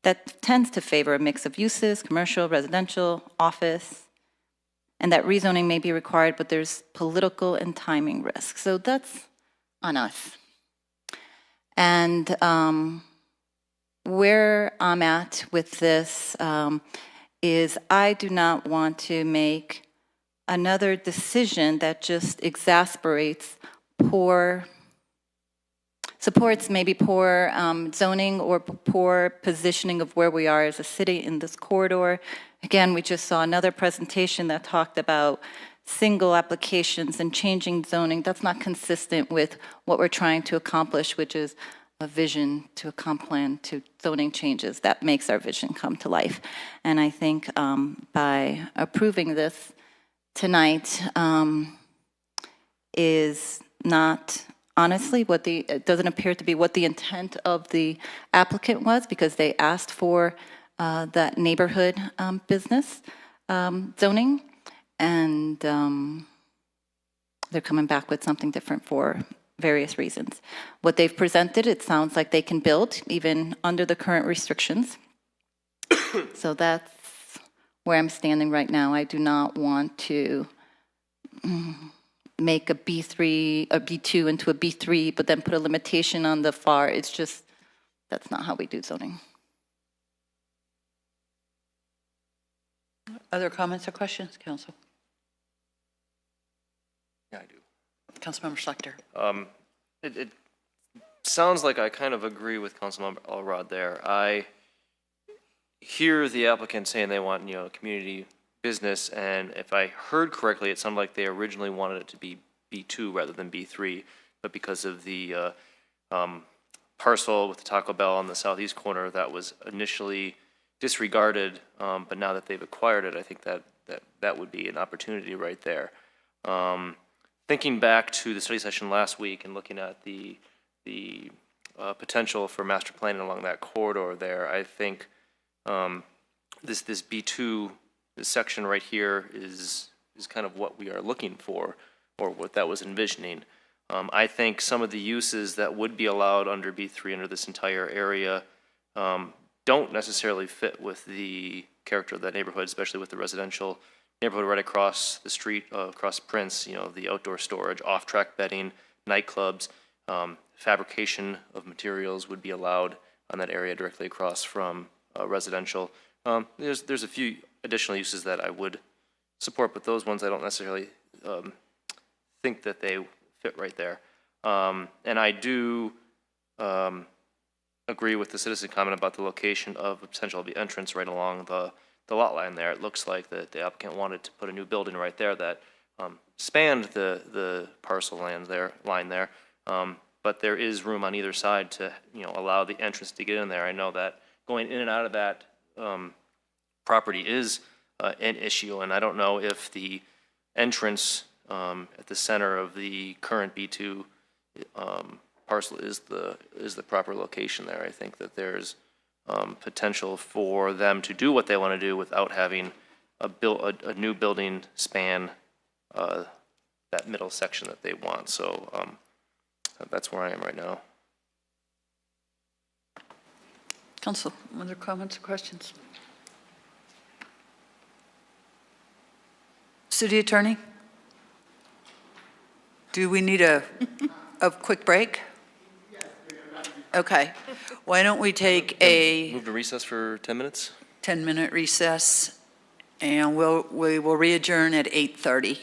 That tends to favor a mix of uses, commercial, residential, office, and that rezoning may be required, but there's political and timing risks. So that's on us. And where I'm at with this is I do not want to make another decision that just exasperates supports maybe poor zoning or poor positioning of where we are as a city in this corridor. Again, we just saw another presentation that talked about single applications and changing zoning. That's not consistent with what we're trying to accomplish, which is a vision to a comp plan to zoning changes. That makes our vision come to life. And I think by approving this tonight is not honestly it doesn't appear to be what the intent of the applicant was, because they asked for that neighborhood business zoning, and they're coming back with something different for various reasons. What they've presented, it sounds like they can build even under the current restrictions. So that's where I'm standing right now. I do not want to make a B3, a B2 into a B3, but then put a limitation on the FAR. It's just, that's not how we do zoning. Other comments or questions, Council? Yeah, I do. Councilmember Schlechter. It sounds like I kind of agree with Councilmember Elrod there. I hear the applicant saying they want, community business, and if I heard correctly, it sounded like they originally wanted it to be B2 rather than B3, but because of the parcel with the Taco Bell on the southeast corner, that was initially disregarded, but now that they've acquired it, I think that would be an opportunity right there. Thinking back to the study session last week and looking at the potential for master planning along that corridor there, I think this B2, this section right here is kind of what we are looking for, or what that was envisioning. I think some of the uses that would be allowed under B3 under this entire area don't necessarily fit with the character of that neighborhood, especially with the residential neighborhood right across the street, across Prince, the outdoor storage, off-track bedding, nightclubs, fabrication of materials would be allowed on that area directly across from residential. There's a few additional uses that I would support, but those ones I don't necessarily think that they fit right there. And I do agree with the citizen comment about the location of a potential entrance right along the lot line there. It looks like the applicant wanted to put a new building right there that spanned the parcel line there. But there is room on either side to allow the entrance to get in there. I know that going in and out of that property is an issue, and I don't know if the entrance at the center of the current B2 parcel is the proper location there. I think that there's potential for them to do what they want to do without having a new building span that middle section that they want. So that's where I am right now. Council, other comments or questions? City Attorney? Do we need a quick break? Okay. Why don't we take a Move to recess for 10 minutes? 10-minute recess, and we will re-adjourn at 8:30.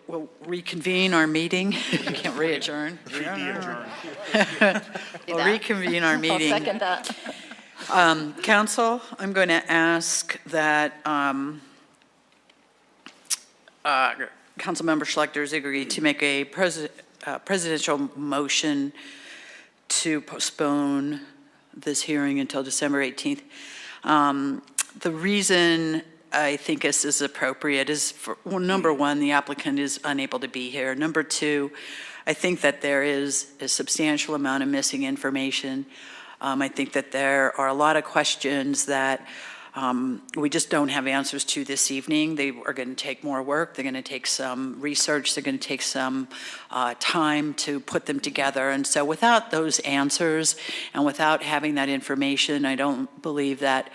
We'll reconvene our meeting. Can't re-adjourn. We'll reconvene our meeting. I'll second that. Council, I'm going to ask that Councilmember Schlecter's agreed to make a presidential motion to postpone this hearing until December 18th. The reason I think this is appropriate is, well, number one, the applicant is unable to be here. Number two, I think that there is a substantial amount of missing information. I think that there are a lot of questions that we just don't have answers to this evening. They are going to take more work. They're going to take some research. They're going to take some time to put them together. And so without those answers and without having that information, I don't believe that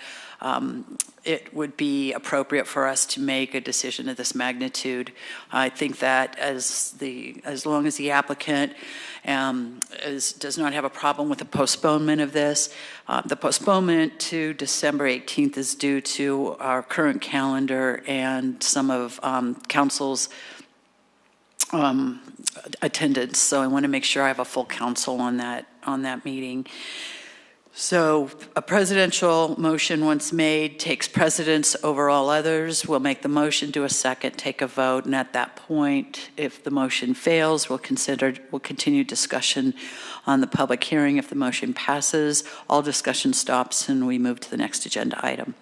it would be appropriate for us to make a decision of this magnitude. I think that as long as the applicant does not have a problem with the postponement of this, the postponement to December 18th is due to our current calendar and some of council's attendance. So I want to make sure I have a full council on that meeting. So a presidential motion, once made, takes precedence over all others. We'll make the motion, do a second, take a vote, and at that point, if the motion fails, we'll continue discussion on the public hearing. If the motion passes, all discussion stops and we move to the next agenda item.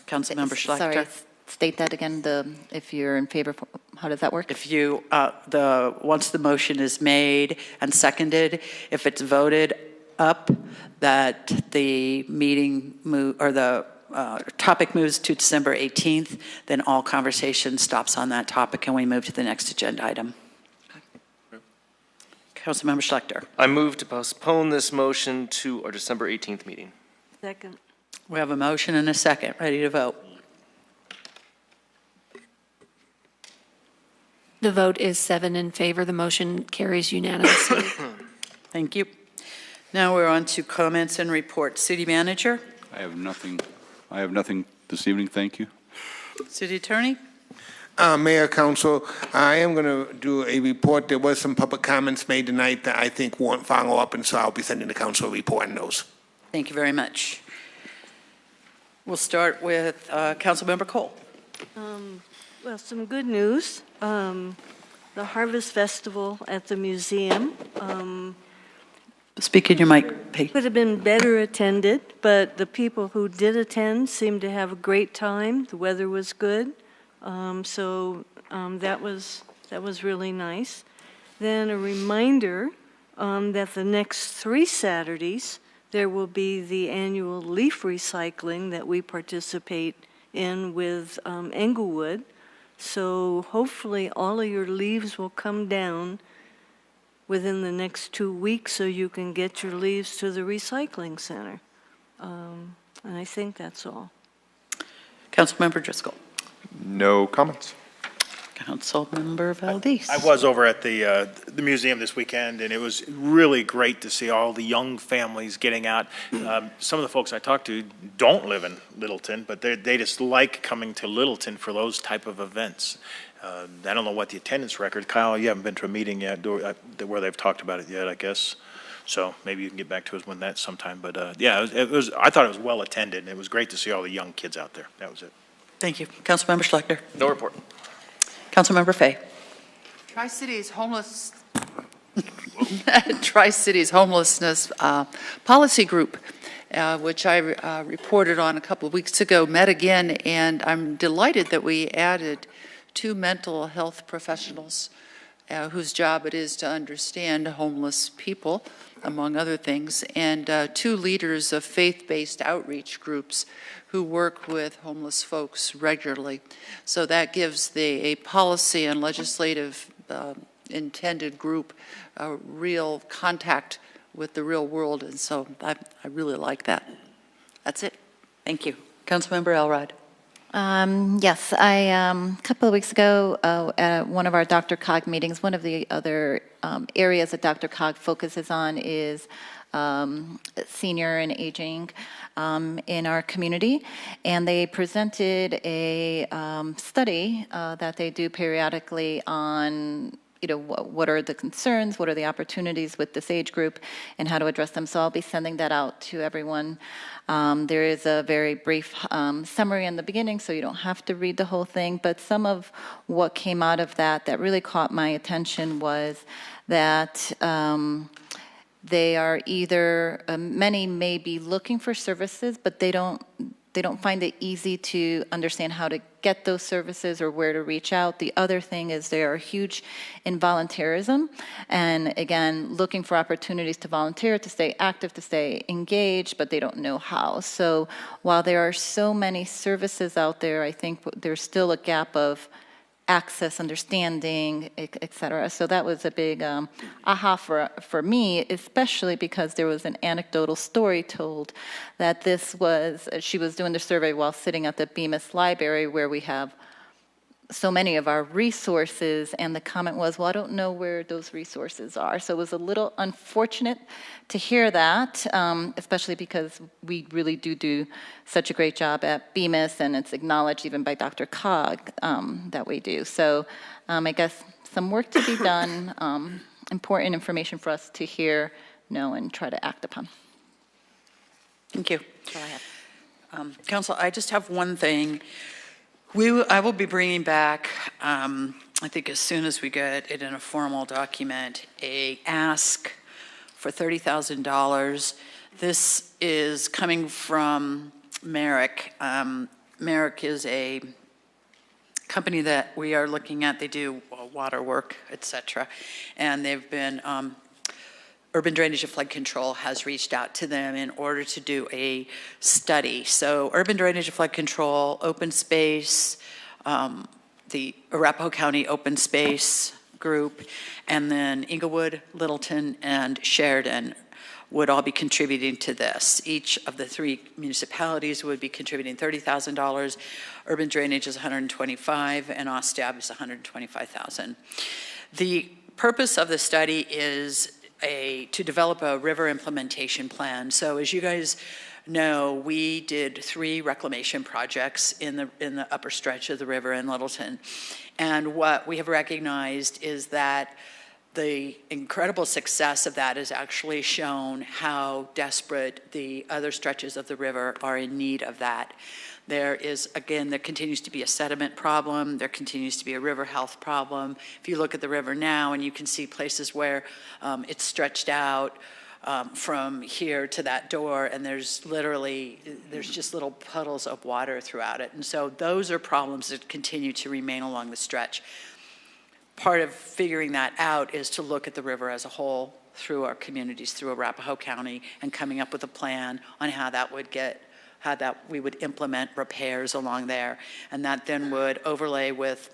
Councilmember Schlechter. Sorry, state that again, if you're in favor, how does that work? If you, once the motion is made and seconded, if it's voted up that the meeting the topic moves to December 18th, then all conversation stops on that topic and we move to the next agenda item. Councilmember Schlechter. I move to postpone this motion to our December 18th meeting. Second. We have a motion and a second. Ready to vote? The vote is 7 in favor. The motion carries unanimously. Thank you. Now we're on to comments and reports. City Manager? I have nothing this evening, thank you. City Attorney? Mayor, Council, I am going to do a report. There was some public comments made tonight that I think won't follow up, and so I'll be sending the council a report on those. Thank you very much. We'll start with Councilmember Cole. Well, some good news. The Harvest Festival at the museum Speak in your mic, Pete. could have been better attended, but the people who did attend seemed to have a great time. The weather was good, so that was really nice. Then a reminder that the next 3 Saturdays there will be the annual leaf recycling that we participate in with Englewood. So hopefully all of your leaves will come down within the next 2 weeks so you can get your leaves to the recycling center. And I think that's all. Councilmember Driscoll. No comments. Councilmember Valdez. I was over at the museum this weekend, and it was really great to see all the young families getting out. Some of the folks I talked to don't live in Littleton, but they just like coming to Littleton for those type of events. I don't know what the attendance record. Kyle, you haven't been to a meeting yet where they've talked about it yet, I guess. So maybe you can get back to us when that's sometime. But yeah, I thought it was well attended, and it was great to see all the young kids out there. That was it. Thank you. Councilmember Schlechter. No report. Councilmember Fay. Tri-Cities Homelessness Policy Group, which I reported on a couple of weeks ago, met again, and I'm delighted that we added 2 mental health professionals whose job it is to understand homeless people, among other things, and 2 leaders of faith-based outreach groups who work with homeless folks regularly. So that gives a policy and legislative intended group a real contact with the real world, and so I really like that. That's it. Thank you. Councilmember Elrod. Yes, a couple of weeks ago, at one of our DRCOG meetings, one of the other areas that DRCOG focuses on is senior and aging in our community, and they presented a study that they do periodically on what are the concerns, what are the opportunities with this age group, and how to address them. So I'll be sending that out to everyone. There is a very brief summary in the beginning, so you don't have to read the whole thing, but some of what came out of that really caught my attention was that they are either, many may be looking for services, but they don't find it easy to understand how to get those services or where to reach out. The other thing is they are huge in volunteerism, and again, looking for opportunities to volunteer, to stay active, to stay engaged, but they don't know how. So while there are so many services out there, I think there's still a gap of access, understanding, et cetera. So that was a big aha for me, especially because there was an anecdotal story told that she was doing the survey while sitting at the Bemis Library, where we have so many of our resources, and the comment was, well, I don't know where those resources are. So it was a little unfortunate to hear that, especially because we really do such a great job at Bemis, and it's acknowledged even by DRCOG that we do. So I guess some work to be done, important information for us to hear, know, and try to act upon. Thank you. That's all I have. Council, I just have one thing. I will be bringing back, I think as soon as we get it in a formal document, a ask for $30,000. This is coming from Merrick. Merrick is a company that we are looking at. They do water work, et cetera, and they've been Urban Drainage and Flood Control has reached out to them in order to do a study. So Urban Drainage and Flood Control, Open Space, the Arapahoe County Open Space Group, and then Inglewood, Littleton, and Sheridan would all be contributing to this. Each of the three municipalities would be contributing $30,000. Urban Drainage is $125,000, and OSTAB is $125,000. The purpose of the study is to develop a river implementation plan. So as you guys know, we did 3 reclamation projects in the upper stretch of the river in Littleton. And what we have recognized is that the incredible success of that has actually shown how desperate the other stretches of the river are in need of that. There continues to be a sediment problem. There continues to be a river health problem. If you look at the river now, and you can see places where it's stretched out from here to that door, and there's just little puddles of water throughout it. And so those are problems that continue to remain along the stretch. Part of figuring that out is to look at the river as a whole through our communities, through Arapahoe County, and coming up with a plan on how we would implement repairs along there. And that then would overlay with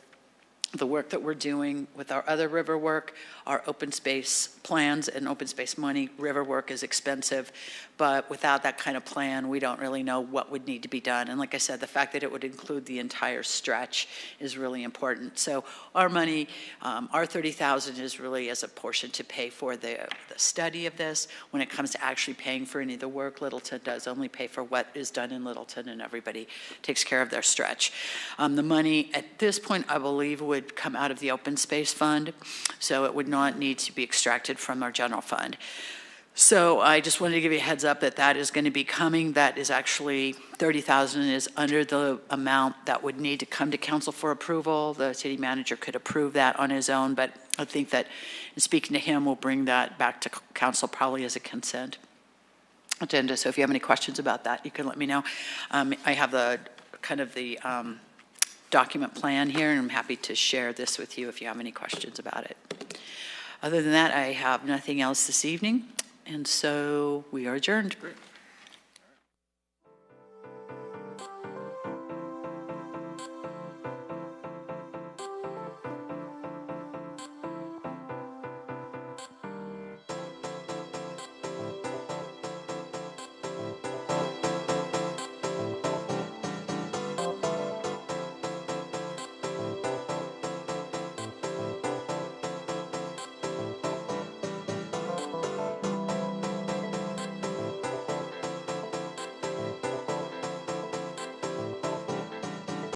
the work that we're doing with our other river work, our open space plans and open space money. River work is expensive, but without that kind of plan, we don't really know what would need to be done. And like I said, the fact that it would include the entire stretch is really important. So our money, our $30,000 is really as a portion to pay for the study of this. When it comes to actually paying for any of the work, Littleton does only pay for what is done in Littleton, and everybody takes care of their stretch. The money at this point, I believe, would come out of the open space fund, so it would not need to be extracted from our general fund. So I just wanted to give you a heads up that that is going to be coming. That is actually $30,000 is under the amount that would need to come to council for approval. The city manager could approve that on his own, but I think that in speaking to him, we'll bring that back to council probably as a consent agenda. So if you have any questions about that, you can let me know. I have the document plan here, and I'm happy to share this with you if you have any questions about it. Other than that, I have nothing else this evening, and so we are adjourned.